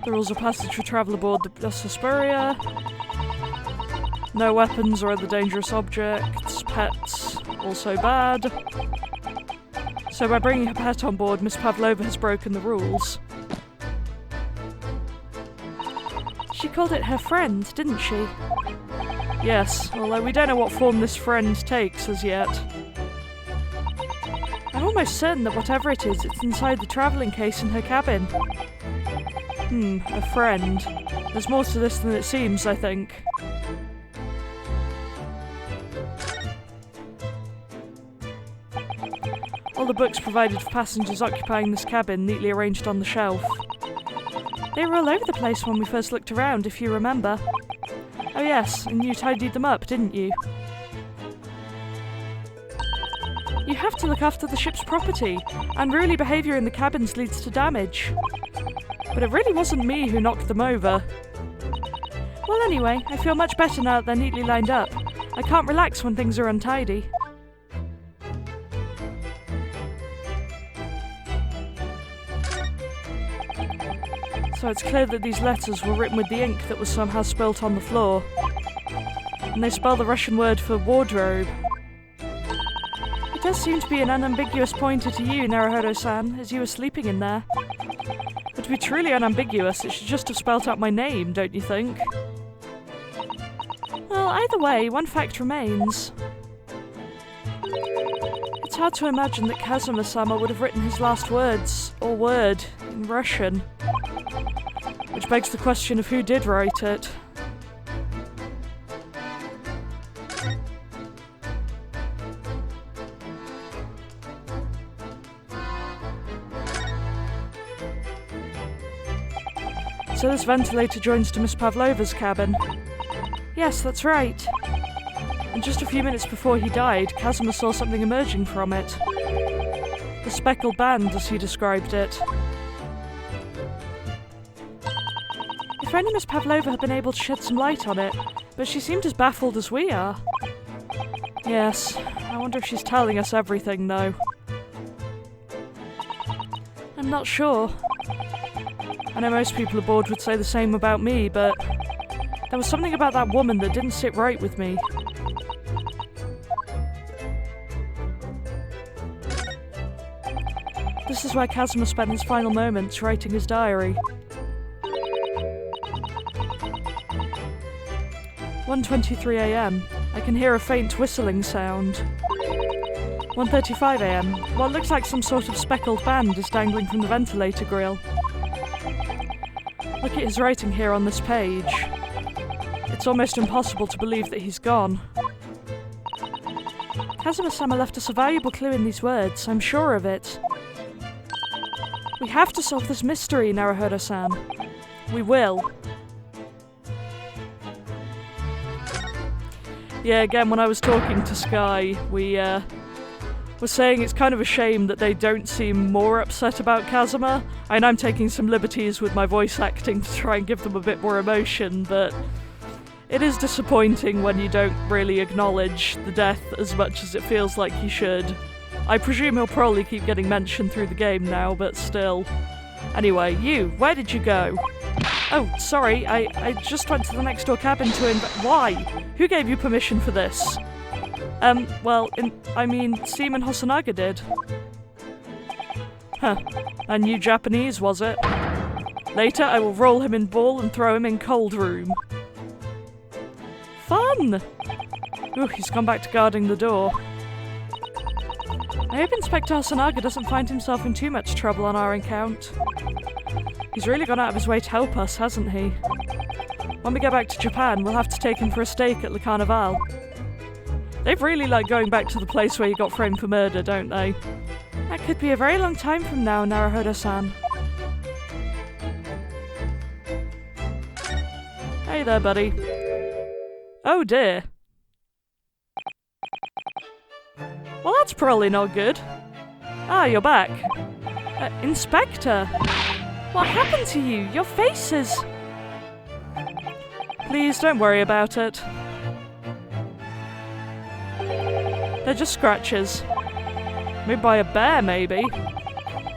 The rules of passage for travel aboard the Suspiria. No weapons or other dangerous objects. Pets, also bad. So by bringing her pet on board, Miss Pavlova has broken the rules. She called it her friend, didn't she? Yes, although we don't know what form this friend takes as yet. I'm almost certain that whatever it is, it's inside the travelling case in her cabin. A friend. There's more to this than it seems, I think. All the books provided for passengers occupying this cabin neatly arranged on the shelf. They were all over the place when we first looked around, if you remember. Oh yes, and you tidied them up, didn't you? You have to look after the ship's property. Unruly behaviour in the cabins leads to damage. But it really wasn't me who knocked them over. Well anyway, I feel much better now that they're neatly lined up. I can't relax when things are untidy. So it's clear that these letters were written with the ink that was somehow spilt on the floor. And they spell the Russian word for wardrobe. It does seem to be an unambiguous pointer to you, Naruhodo-san, as you were sleeping in there. But to be truly unambiguous, it should just have spelt out my name, don't you think? Well, either way, one fact remains. It's hard to imagine that Kazuma-sama would have written his last words, or word, in Russian. Which begs the question of who did write it. So this ventilator joins to Miss Pavlova's cabin. Yes, that's right. And just a few minutes before he died, Kazuma saw something emerging from it. The speckled band, as he described it. If only Miss Pavlova had been able to shed some light on it, but she seemed as baffled as we are. Yes, I wonder if she's telling us everything, though. I'm not sure. I know most people aboard would say the same about me, but there was something about that woman that didn't sit right with me. This is where Kazuma spent his final moments writing his diary. 1:23 AM. I can hear a faint whistling sound. 1:35 AM. What looks like some sort of speckled band is dangling from the ventilator grill. Look at his writing here on this page. It's almost impossible to believe that he's gone. Kazuma-sama left us a valuable clue in these words, I'm sure of it. We have to solve this mystery, Naruhodo-san. We will. Yeah, again, when I was talking to Sky, we were saying it's kind of a shame that they don't seem more upset about Kazuma. And I'm taking some liberties with my voice acting to try and give them a bit more emotion, but it is disappointing when you don't really acknowledge the death as much as it feels like you should. I presume he'll probably keep getting mentioned through the game now, but still. Anyway, where did you go? Oh, sorry, I just went to the next door cabin to Why? Who gave you permission for this? Seaman Hosonaga did. Huh. And you Japanese, was it? Later, I will roll him in ball and throw him in cold room. Fun! Ooh, he's gone back to guarding the door. I hope Inspector Hosonaga doesn't find himself in too much trouble on our account. He's really gone out of his way to help us, hasn't he? When we get back to Japan, we'll have to take him for a steak at Le Carnival. They've really like going back to the place where he got framed for murder, don't they? That could be a very long time from now, Naruhodo-san. Hey there, buddy. Oh dear. Well, that's probably not good. Ah, you're back. Inspector! What happened to you? Your face is... Please, don't worry about it. They're just scratches. Maybe by a bear, maybe.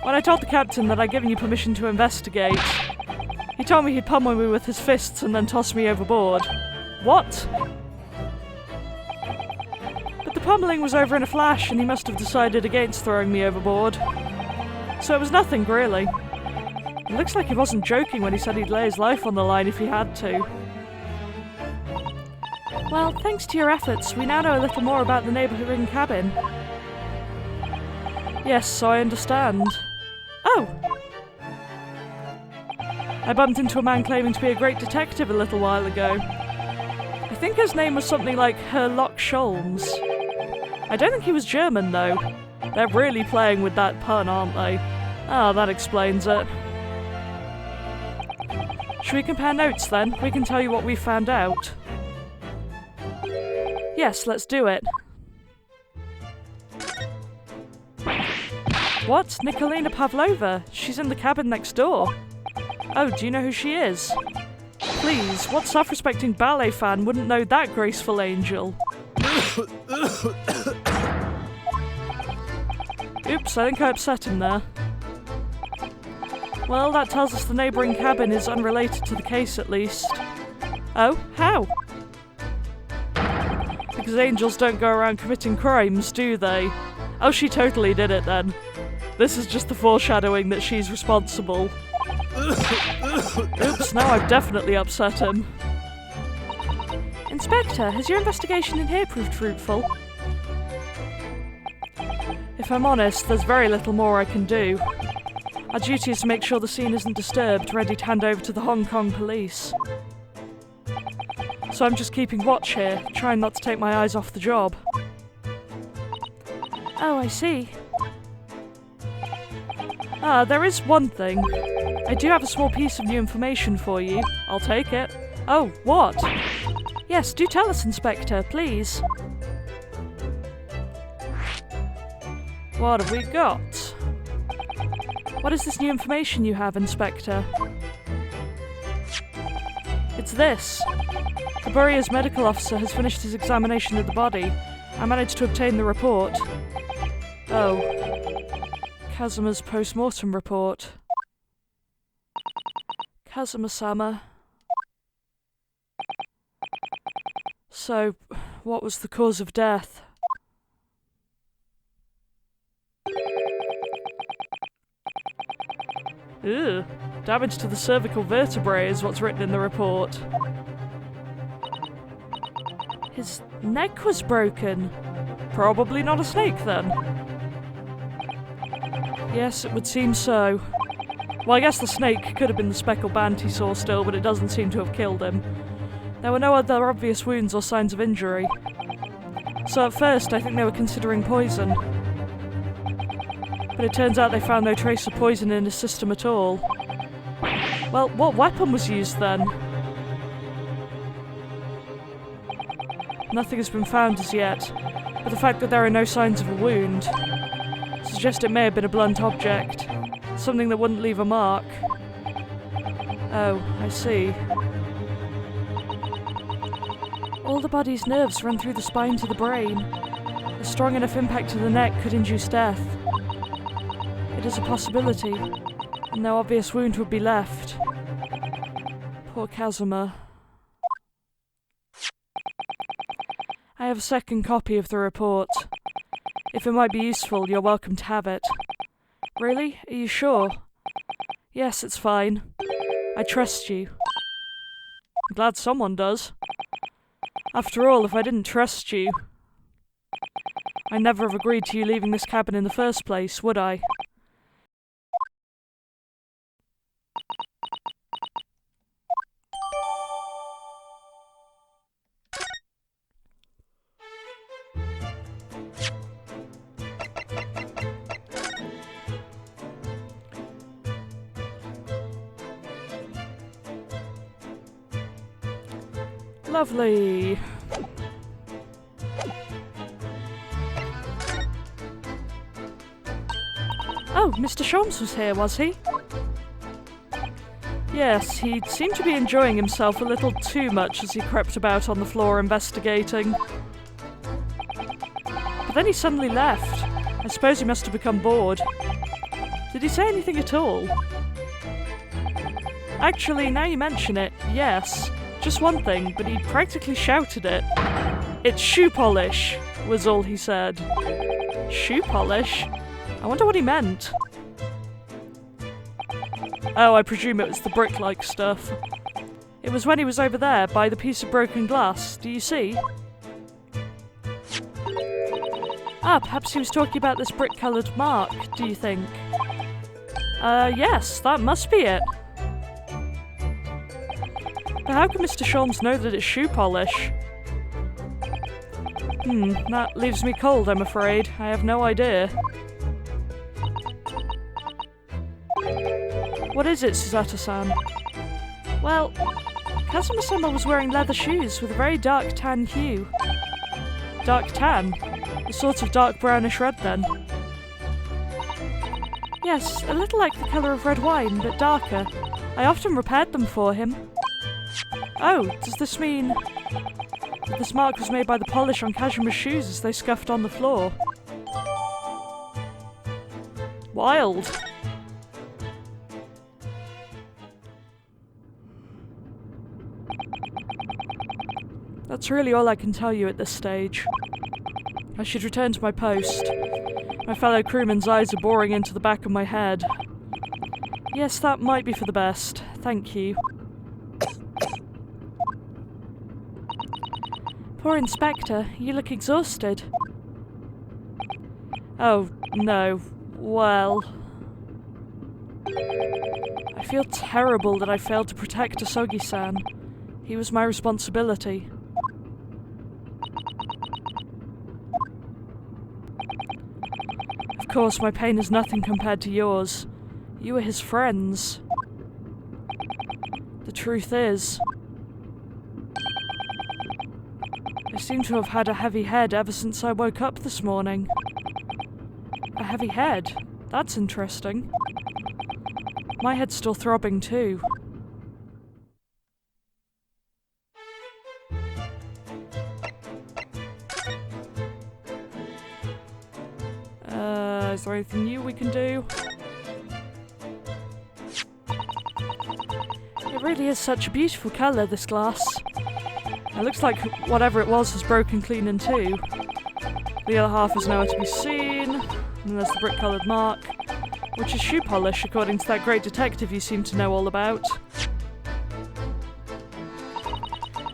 When I told the captain that I'd given you permission to investigate, he told me he'd pummel me with his fists and then toss me overboard. What? But the pummeling was over in a flash and he must have decided against throwing me overboard. So it was nothing, really. It looks like he wasn't joking when he said he'd lay his life on the line if he had to. Well, thanks to your efforts, we now know a little more about the neighbouring cabin. Yes, so I understand. Oh! I bumped into a man claiming to be a great detective a little while ago. I think his name was something like Herlock Sholmes. I don't think he was German, though. They're really playing with that pun, aren't they? Ah, that explains it. Should we compare notes, then? We can tell you what we found out. Yes, let's do it. What? Nikolina Pavlova? She's in the cabin next door. Oh, do you know who she is? Please, what self-respecting ballet fan wouldn't know that graceful angel? Oops, I think I upset him there. Well, that tells us the neighbouring cabin is unrelated to the case, at least. Oh, how? Because angels don't go around committing crimes, do they? Oh, she totally did it then. This is just the foreshadowing that she's responsible. Oops, now I've definitely upset him. Inspector, has your investigation in here proved fruitful? If I'm honest, there's very little more I can do. Our duty is to make sure the scene isn't disturbed, ready to hand over to the Hong Kong police. So I'm just keeping watch here, trying not to take my eyes off the job. Oh, I see. Ah, there is one thing. I do have a small piece of new information for you. I'll take it. Oh, what? Yes, do tell us, Inspector, please. What have we got? What is this new information you have, Inspector? It's this. The Burrier's medical officer has finished his examination of the body. I managed to obtain the report. Oh. Kazuma's post-mortem report. Kazuma-sama. So, what was the cause of death? Ew. Damage to the cervical vertebrae is what's written in the report. His neck was broken. Probably not a snake, then. Yes, it would seem so. Well, I guess the snake could have been the speckled band he saw still, but it doesn't seem to have killed him. There were no other obvious wounds or signs of injury. So at first, I think they were considering poison. But it turns out they found no trace of poison in his system at all. Well, what weapon was used then? Nothing has been found as yet, but the fact that there are no signs of a wound suggests it may have been a blunt object, something that wouldn't leave a mark. Oh, I see. All the body's nerves run through the spine to the brain. A strong enough impact to the neck could induce death. It is a possibility, and no obvious wound would be left. Poor Kazuma. I have a second copy of the report. If it might be useful, you're welcome to have it. Really? Are you sure? Yes, it's fine. I trust you. I'm glad someone does. After all, if I didn't trust you, I'd never have agreed to you leaving this cabin in the first place, would I? Lovely. Oh, Mr. Sholmes was here, was he? Yes, he seemed to be enjoying himself a little too much as he crept about on the floor investigating. But then he suddenly left. I suppose he must have become bored. Did he say anything at all? Actually, now you mention it, yes. Just one thing, but he practically shouted it. "It's shoe polish," was all he said. Shoe polish? I wonder what he meant. Oh, I presume it was the brick-like stuff. It was when he was over there, by the piece of broken glass. Do you see? Ah, perhaps he was talking about this brick-coloured mark, do you think? Yes, that must be it. But how can Mr. Sholmes know that it's shoe polish? That leaves me cold, I'm afraid. I have no idea. What is it, Susato-san? Well, Kazuma-sama was wearing leather shoes with a very dark tan hue. Dark tan? A sort of dark brownish red, then? Yes, a little like the colour of red wine, but darker. I often repaired them for him. Oh, does this mean that this mark was made by the polish on Kazuma's shoes as they scuffed on the floor? Wild. That's really all I can tell you at this stage. I should return to my post. My fellow crewmen's eyes are boring into the back of my head. Yes, that might be for the best. Thank you. Poor Inspector, you look exhausted. Oh, no. Well... I feel terrible that I failed to protect Asogi-san. He was my responsibility. Of course, my pain is nothing compared to yours. You were his friends. The truth is... seem to have had a heavy head ever since I woke up this morning. A heavy head? That's interesting. My head's still throbbing too. Is there anything new we can do? It really is such a beautiful colour, this glass. It looks like whatever it was has broken clean in two. The other half is nowhere to be seen. And there's the brick-coloured mark, which is shoe polish, according to that great detective you seem to know all about.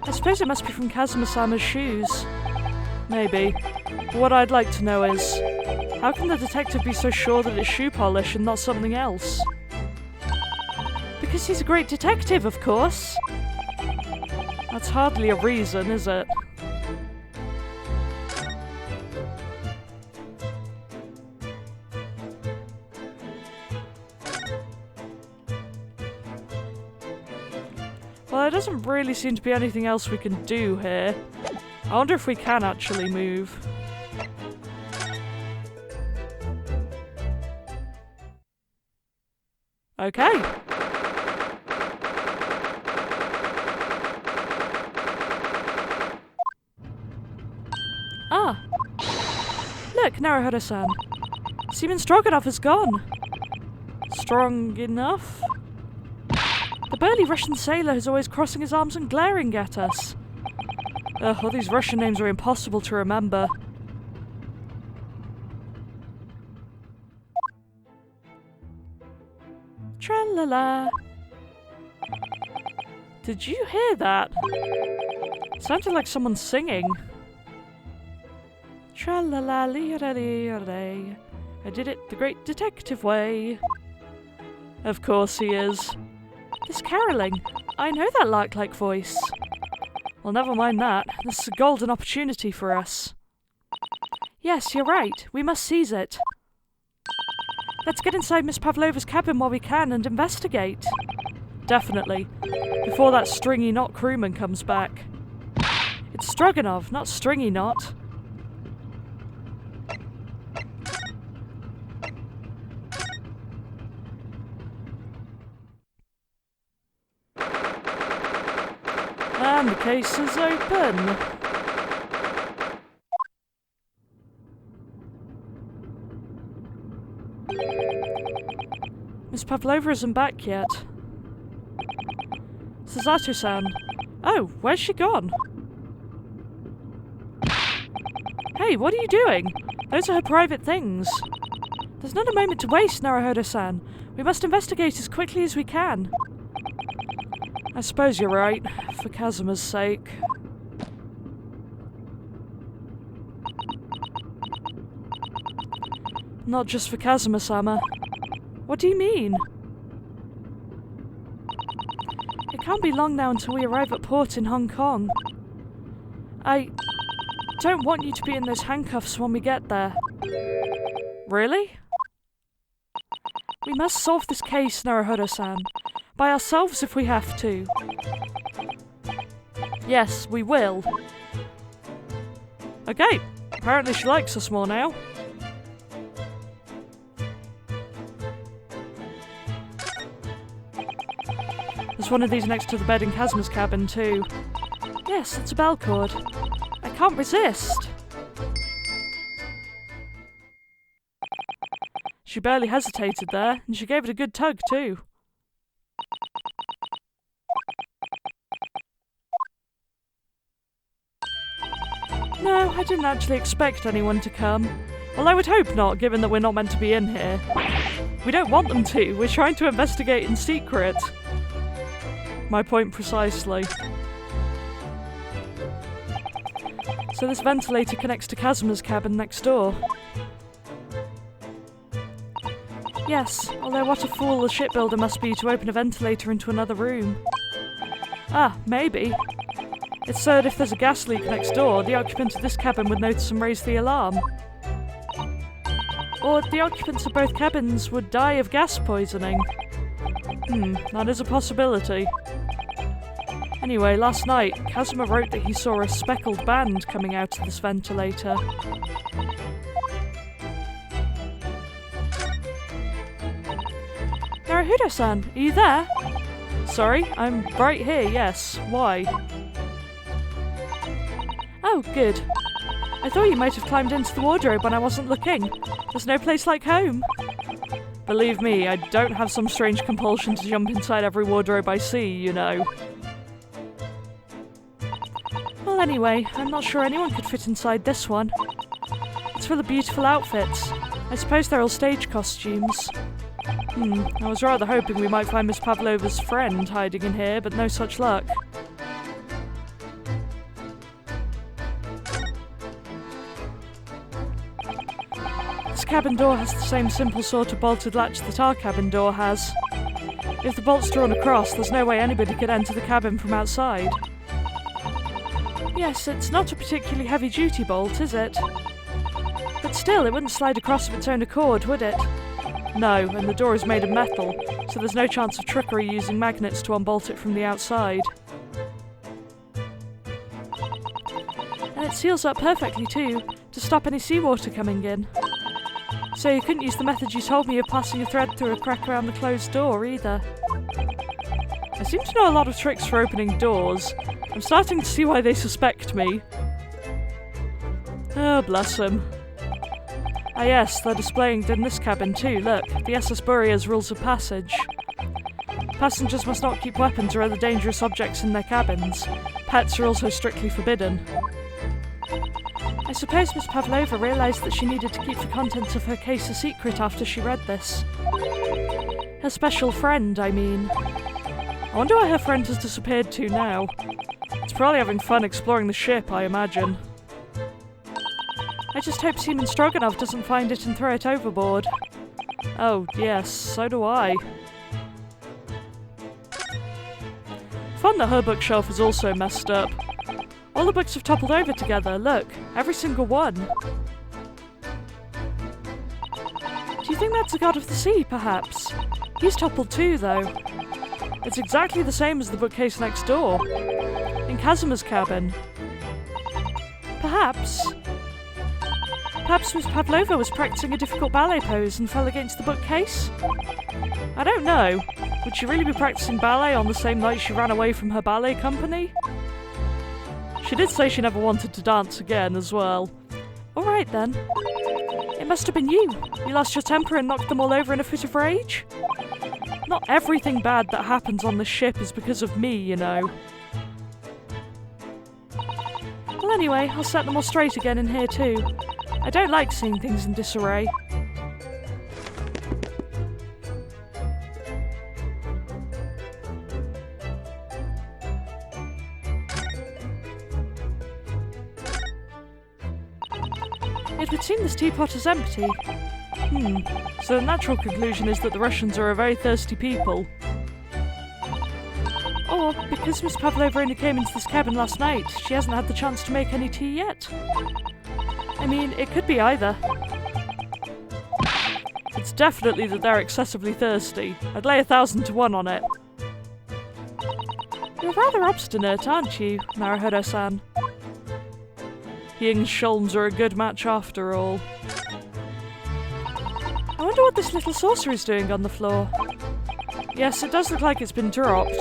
I suppose it must be from Kazuma-sama's shoes. Maybe. But what I'd like to know is, how can the detective be so sure that it's shoe polish and not something else? Because he's a great detective, of course. That's hardly a reason, is it? Well, there doesn't really seem to be anything else we can do here. I wonder if we can actually move. Okay. Ah. Look, Naruhodo-san. Seaman Stroganoff is gone. Strong enough? The burly Russian sailor who's always crossing his arms and glaring at us. Ugh, all these Russian names are impossible to remember. Tra-la-la. Did you hear that? It sounded like someone singing. Tra-la-la-lee-ra-lee-ra-lee. I did it the great detective way. Of course he is. This caroling. I know that lark-like voice. Well, never mind that. This is a golden opportunity for us. Yes, you're right. We must seize it. Let's get inside Miss Pavlova's cabin while we can and investigate. Definitely. Before that stringy knot crewman comes back. It's Stroganov, not Stringy Knot. And the case is open. Miss Pavlova isn't back yet. Susato-san. Oh, where's she gone? Hey, what are you doing? Those are her private things. There's not a moment to waste, Naruhodo-san. We must investigate as quickly as we can. I suppose you're right, for Kazuma's sake. Not just for Kazuma-sama. What do you mean? It can't be long now until we arrive at port in Hong Kong. I don't want you to be in those handcuffs when we get there. Really? We must solve this case, Naruhodo-san. By ourselves if we have to. Yes, we will. Okay, apparently she likes us more now. There's one of these next to the bed in Kazuma's cabin too. Yes, it's a bell cord. I can't resist. She barely hesitated there, and she gave it a good tug too. No, I didn't actually expect anyone to come. Well, I would hope not, given that we're not meant to be in here. We don't want them to. We're trying to investigate in secret. My point precisely. So this ventilator connects to Kazuma's cabin next door. Yes, although what a fool the shipbuilder must be to open a ventilator into another room. Ah, maybe. It's so that if there's a gas leak next door, the occupant of this cabin would notice and raise the alarm. Or the occupants of both cabins would die of gas poisoning. That is a possibility. Anyway, last night, Kazuma wrote that he saw a speckled band coming out of this ventilator. Naruhodo-san, are you there? Sorry, I'm right here, yes. Why? Oh, good. I thought you might have climbed into the wardrobe when I wasn't looking. There's no place like home. Believe me, I don't have some strange compulsion to jump inside every wardrobe I see, you know. Well, anyway, I'm not sure anyone could fit inside this one. It's full of beautiful outfits. I suppose they're all stage costumes. I was rather hoping we might find Miss Pavlova's friend hiding in here, but no such luck. This cabin door has the same simple sort of bolted latch that our cabin door has. If the bolt's drawn across, there's no way anybody could enter the cabin from outside. Yes, it's not a particularly heavy-duty bolt, is it? But still, it wouldn't slide across of its own accord, would it? No, and the door is made of metal, so there's no chance of trickery using magnets to unbolt it from the outside. And it seals up perfectly too, to stop any seawater coming in. So you couldn't use the method you told me of passing a thread through a crack around the closed door either. I seem to know a lot of tricks for opening doors. I'm starting to see why they suspect me. Oh, bless them. Ah yes, they're displaying it in this cabin too, look. The SS Buria's rules of passage. Passengers must not keep weapons or other dangerous objects in their cabins. Pets are also strictly forbidden. I suppose Miss Pavlova realised that she needed to keep the contents of her case a secret after she read this. Her special friend, I mean. I wonder where her friend has disappeared to now. It's probably having fun exploring the ship, I imagine. I just hope Seaman Stroganoff doesn't find it and throw it overboard. Oh, yes, so do I. Fun that her bookshelf is also messed up. All the books have toppled over together, look, every single one. Do you think that's the god of the sea, perhaps? He's toppled too, though. It's exactly the same as the bookcase next door. In Kazuma's cabin. Perhaps Miss Pavlova was practicing a difficult ballet pose and fell against the bookcase? I don't know. Would she really be practicing ballet on the same night she ran away from her ballet company? She did say she never wanted to dance again as well. Alright then. It must have been you. You lost your temper and knocked them all over in a fit of rage? Not everything bad that happens on this ship is because of me, you know. Well anyway, I'll set them all straight again in here too. I don't like seeing things in disarray. It would seem this teapot is empty. So the natural conclusion is that the Russians are a very thirsty people. Or, because Miss Pavlova only came into this cabin last night, she hasn't had the chance to make any tea yet. I mean, it could be either. It's definitely that they're excessively thirsty. I'd lay 1,000 to 1 on it. You're rather obstinate, aren't you, Naruhodo-san? He and Sholmes are a good match after all. I wonder what this little saucer is doing on the floor. Yes, it does look like it's been dropped.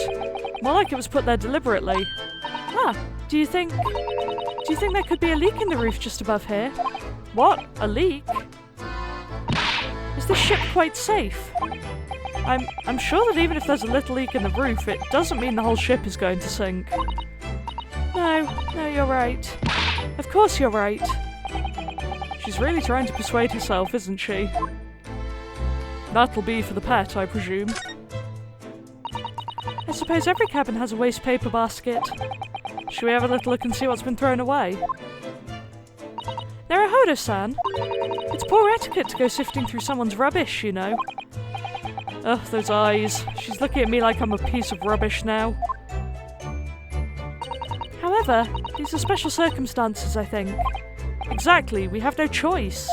More like it was put there deliberately. Do you think there could be a leak in the roof just above here? What? A leak? Is this ship quite safe? I'm sure that even if there's a little leak in the roof, it doesn't mean the whole ship is going to sink. No, you're right. Of course you're right. She's really trying to persuade herself, isn't she? That'll be for the pet, I presume. I suppose every cabin has a waste paper basket. Shall we have a little look and see what's been thrown away? Naruhodo-san! It's poor etiquette to go sifting through someone's rubbish, you know. Ugh, those eyes. She's looking at me like I'm a piece of rubbish now. However, these are special circumstances, I think. Exactly, we have no choice.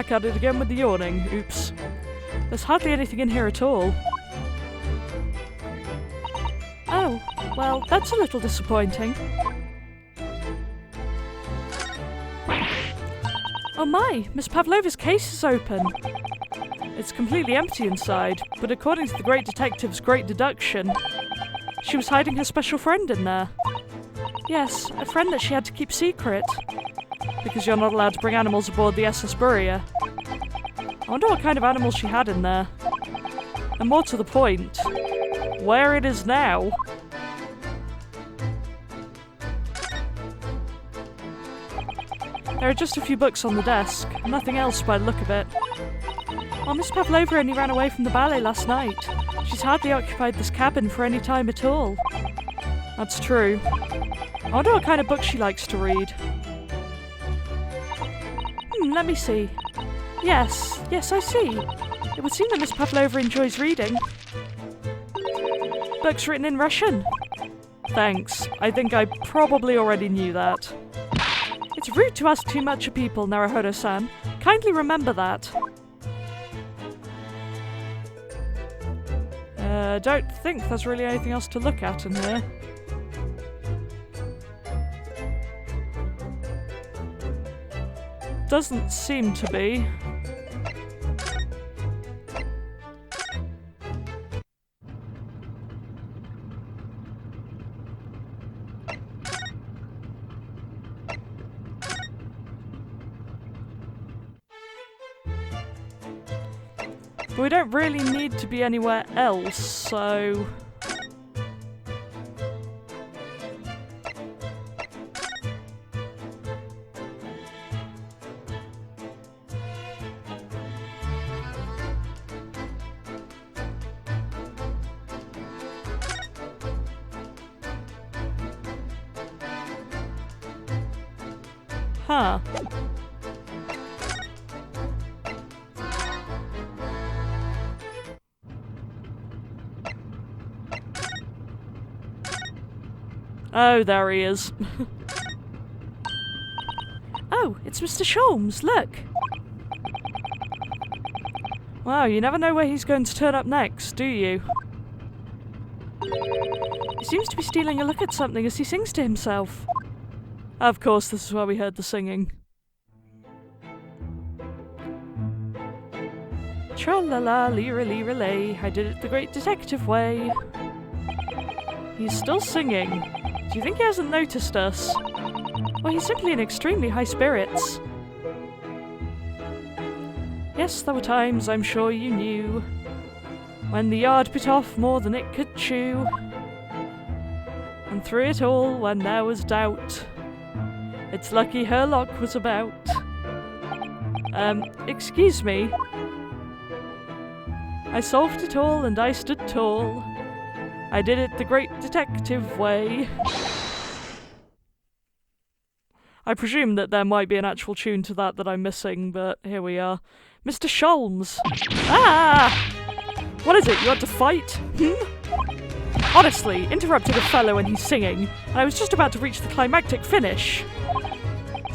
back at it again with the yawning. Oops. There's hardly anything in here at all. Oh, well, that's a little disappointing. Oh my, Miss Pavlova's case is open. It's completely empty inside, but according to the great detective's great deduction, she was hiding her special friend in there. Yes, a friend that she had to keep secret. Because you're not allowed to bring animals aboard the SS Burrier. I wonder what kind of animals she had in there. And more to the point, where it is now. There are just a few books on the desk, nothing else by the look of it. Well, Miss Pavlova only ran away from the ballet last night. She's hardly occupied this cabin for any time at all. That's true. I wonder what kind of book she likes to read. Let me see. Yes, I see. It would seem that Miss Pavlova enjoys reading. Books written in Russian. Thanks. I think I probably already knew that. It's rude to ask too much of people, Naruhodo-san. Kindly remember that. Don't think there's really anything else to look at in here. Doesn't seem to be. But we don't really need to be anywhere else, so... Huh. Oh, there he is. Oh, it's Mr. Sholmes, look! Wow, you never know where he's going to turn up next, do you? He seems to be stealing a look at something as he sings to himself. Of course, this is where we heard the singing. Tra-la-la, lee-ra-lee-ra-lay, I did it the great detective way. He's still singing. Do you think he hasn't noticed us? Well, he's simply in extremely high spirits. Yes, there were times, I'm sure you knew, when the yard bit off more than it could chew. And through it all, when there was doubt, it's lucky her luck was about. Excuse me. I solved it all and I stood tall. I did it the great detective way. I presume that there might be an actual tune to that I'm missing, but here we are. Mr. Sholmes! Ah! What is it, you want to fight? Honestly, interrupting a fellow when he's singing, and I was just about to reach the climactic finish.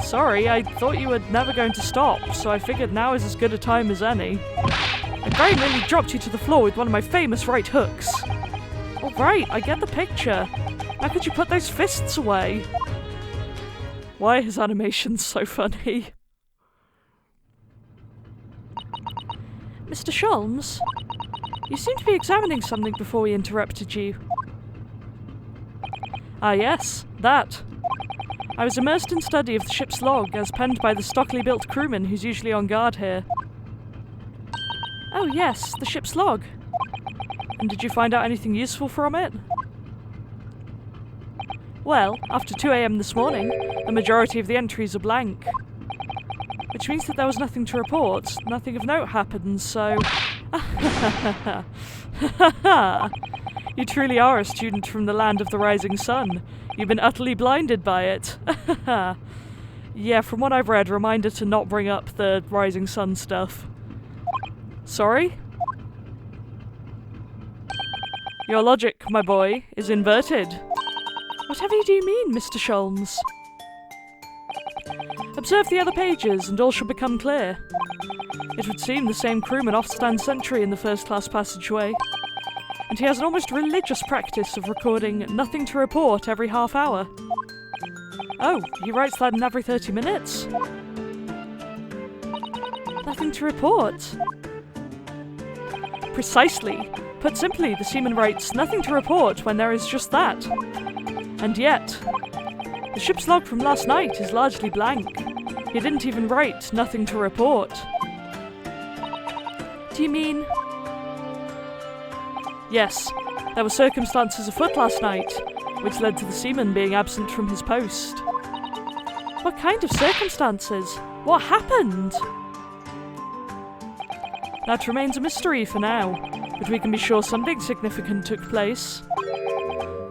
Sorry, I thought you were never going to stop, so I figured now is as good a time as any. I very nearly dropped you to the floor with one of my famous right hooks. All right, I get the picture. How could you put those fists away? Why are his animations so funny? Mr. Sholmes, you seem to be examining something before we interrupted you. Ah yes, that. I was immersed in study of the ship's log as penned by the stockily built crewman who's usually on guard here. Oh yes, the ship's log. And did you find out anything useful from it? Well, after 2 AM this morning, the majority of the entries are blank. Which means that there was nothing to report, nothing of note happened, so... You truly are a student from the land of the rising sun. You've been utterly blinded by it. Yeah, from what I've read, reminder to not bring up the rising sun stuff. Sorry? Your logic, my boy, is inverted. Whatever do you mean, Mr. Sholmes? Observe the other pages and all shall become clear. It would seem the same crewman oft stands sentry in the first-class passageway. And he has an almost religious practice of recording nothing to report every half hour. Oh, he writes that in every 30 minutes? Nothing to report. Precisely. Put simply, the seaman writes nothing to report when there is just that. And yet, the ship's log from last night is largely blank. He didn't even write nothing to report. Do you mean... Yes, there were circumstances afoot last night, which led to the seaman being absent from his post. What kind of circumstances? What happened? That remains a mystery for now, but we can be sure something significant took place.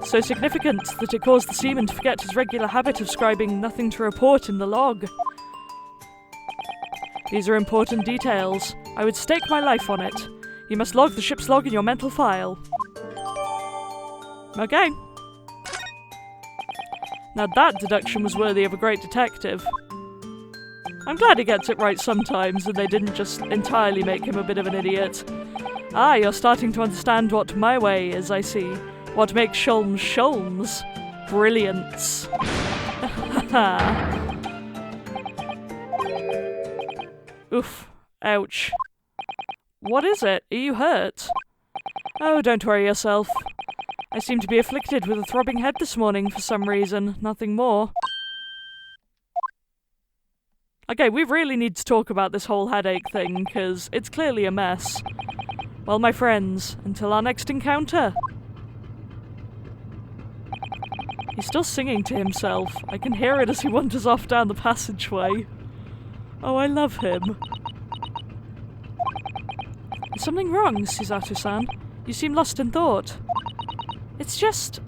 So significant that it caused the seaman to forget his regular habit of scribing nothing to report in the log. These are important details. I would stake my life on it. You must log the ship's log in your mental file. Okay. Now that deduction was worthy of a great detective. I'm glad he gets it right sometimes and they didn't just entirely make him a bit of an idiot. Ah, you're starting to understand what my way is, I see. What makes Sholmes Sholmes. Brilliance. Oof. Ouch. What is it? Are you hurt? Oh, don't worry yourself. I seem to be afflicted with a throbbing head this morning for some reason, nothing more. Okay, we really need to talk about this whole headache thing, because it's clearly a mess. Well, my friends, until our next encounter. He's still singing to himself. I can hear it as he wanders off down the passageway. Oh, I love him. Is something wrong, Suzato-san? You seem lost in thought. It's just...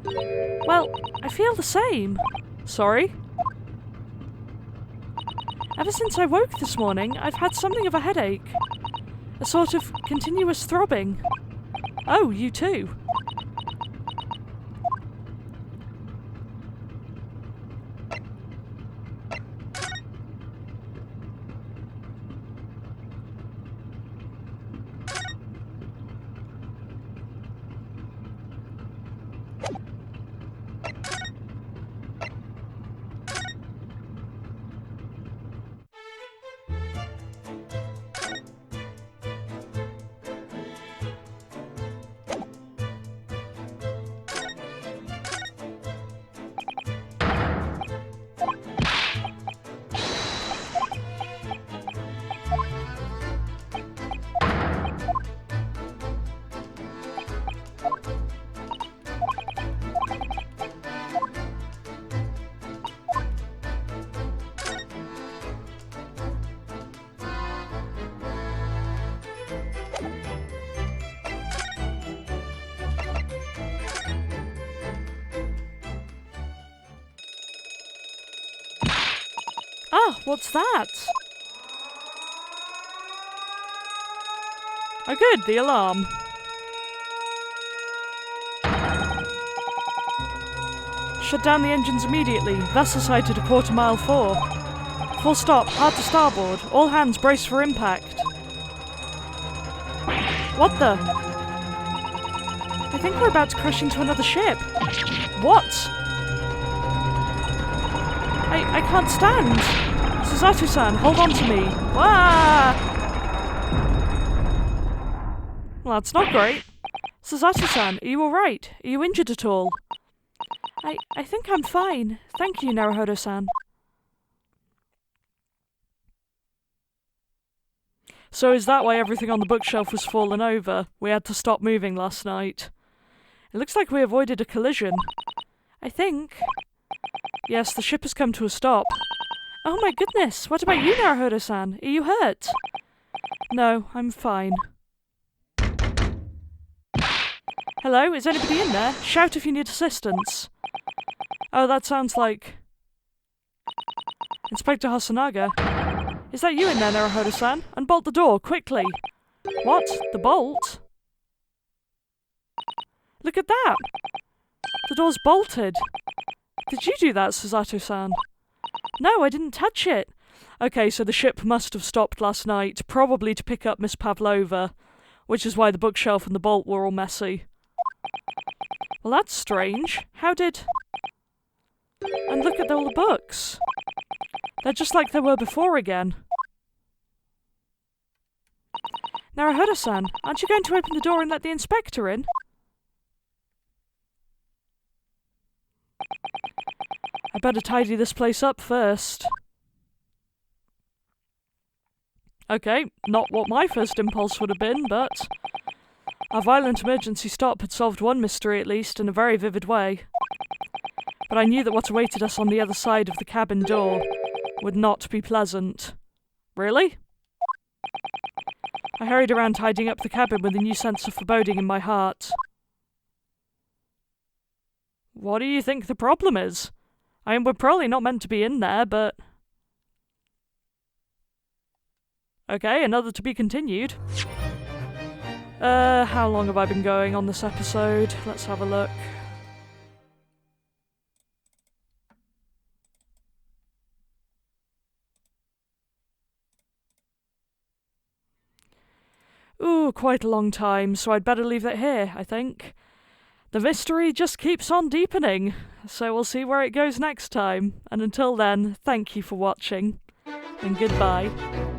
well, I feel the same. Sorry? Ever since I woke this morning, I've had something of a headache. A sort of continuous throbbing. Oh, you too. Ah, what's that? Oh good, the alarm. Shut down the engines immediately. Vessel sighted a quarter-mile 4. Full stop, hard to starboard. All hands brace for impact. What the? I think we're about to crash into another ship. What? I can't stand. Suzato-san, hold on to me. Wah! Well, that's not great. Suzato-san, are you alright? Are you injured at all? I think I'm fine. Thank you, Naruhodo-san. So is that why everything on the bookshelf was fallen over? We had to stop moving last night. It looks like we avoided a collision. I think. Yes, the ship has come to a stop. Oh my goodness, what about you, Naruhodo-san? Are you hurt? No, I'm fine. Hello, is anybody in there? Shout if you need assistance. Oh, that sounds like... Inspector Hasanaga. Is that you in there, Naruhodo-san? Unbolt the door, quickly. What? The bolt? Look at that! The door's bolted. Did you do that, Suzato-san? No, I didn't touch it. Okay, so the ship must have stopped last night, probably to pick up Miss Pavlova, which is why the bookshelf and the bolt were all messy. Well, that's strange. How did... And look at all the books. They're just like they were before again. Naruhodo-san, aren't you going to open the door and let the inspector in? I better tidy this place up first. Okay, not what my first impulse would have been, but... Our violent emergency stop had solved one mystery, at least, in a very vivid way. But I knew that what awaited us on the other side of the cabin door would not be pleasant. Really? I hurried around tidying up the cabin with a new sense of foreboding in my heart. What do you think the problem is? I mean, we're probably not meant to be in there, but... Okay, another to be continued. How long have I been going on this episode? Let's have a look. Ooh, quite a long time, so I'd better leave it here, I think. The mystery just keeps on deepening, so we'll see where it goes next time. And until then, thank you for watching, and goodbye.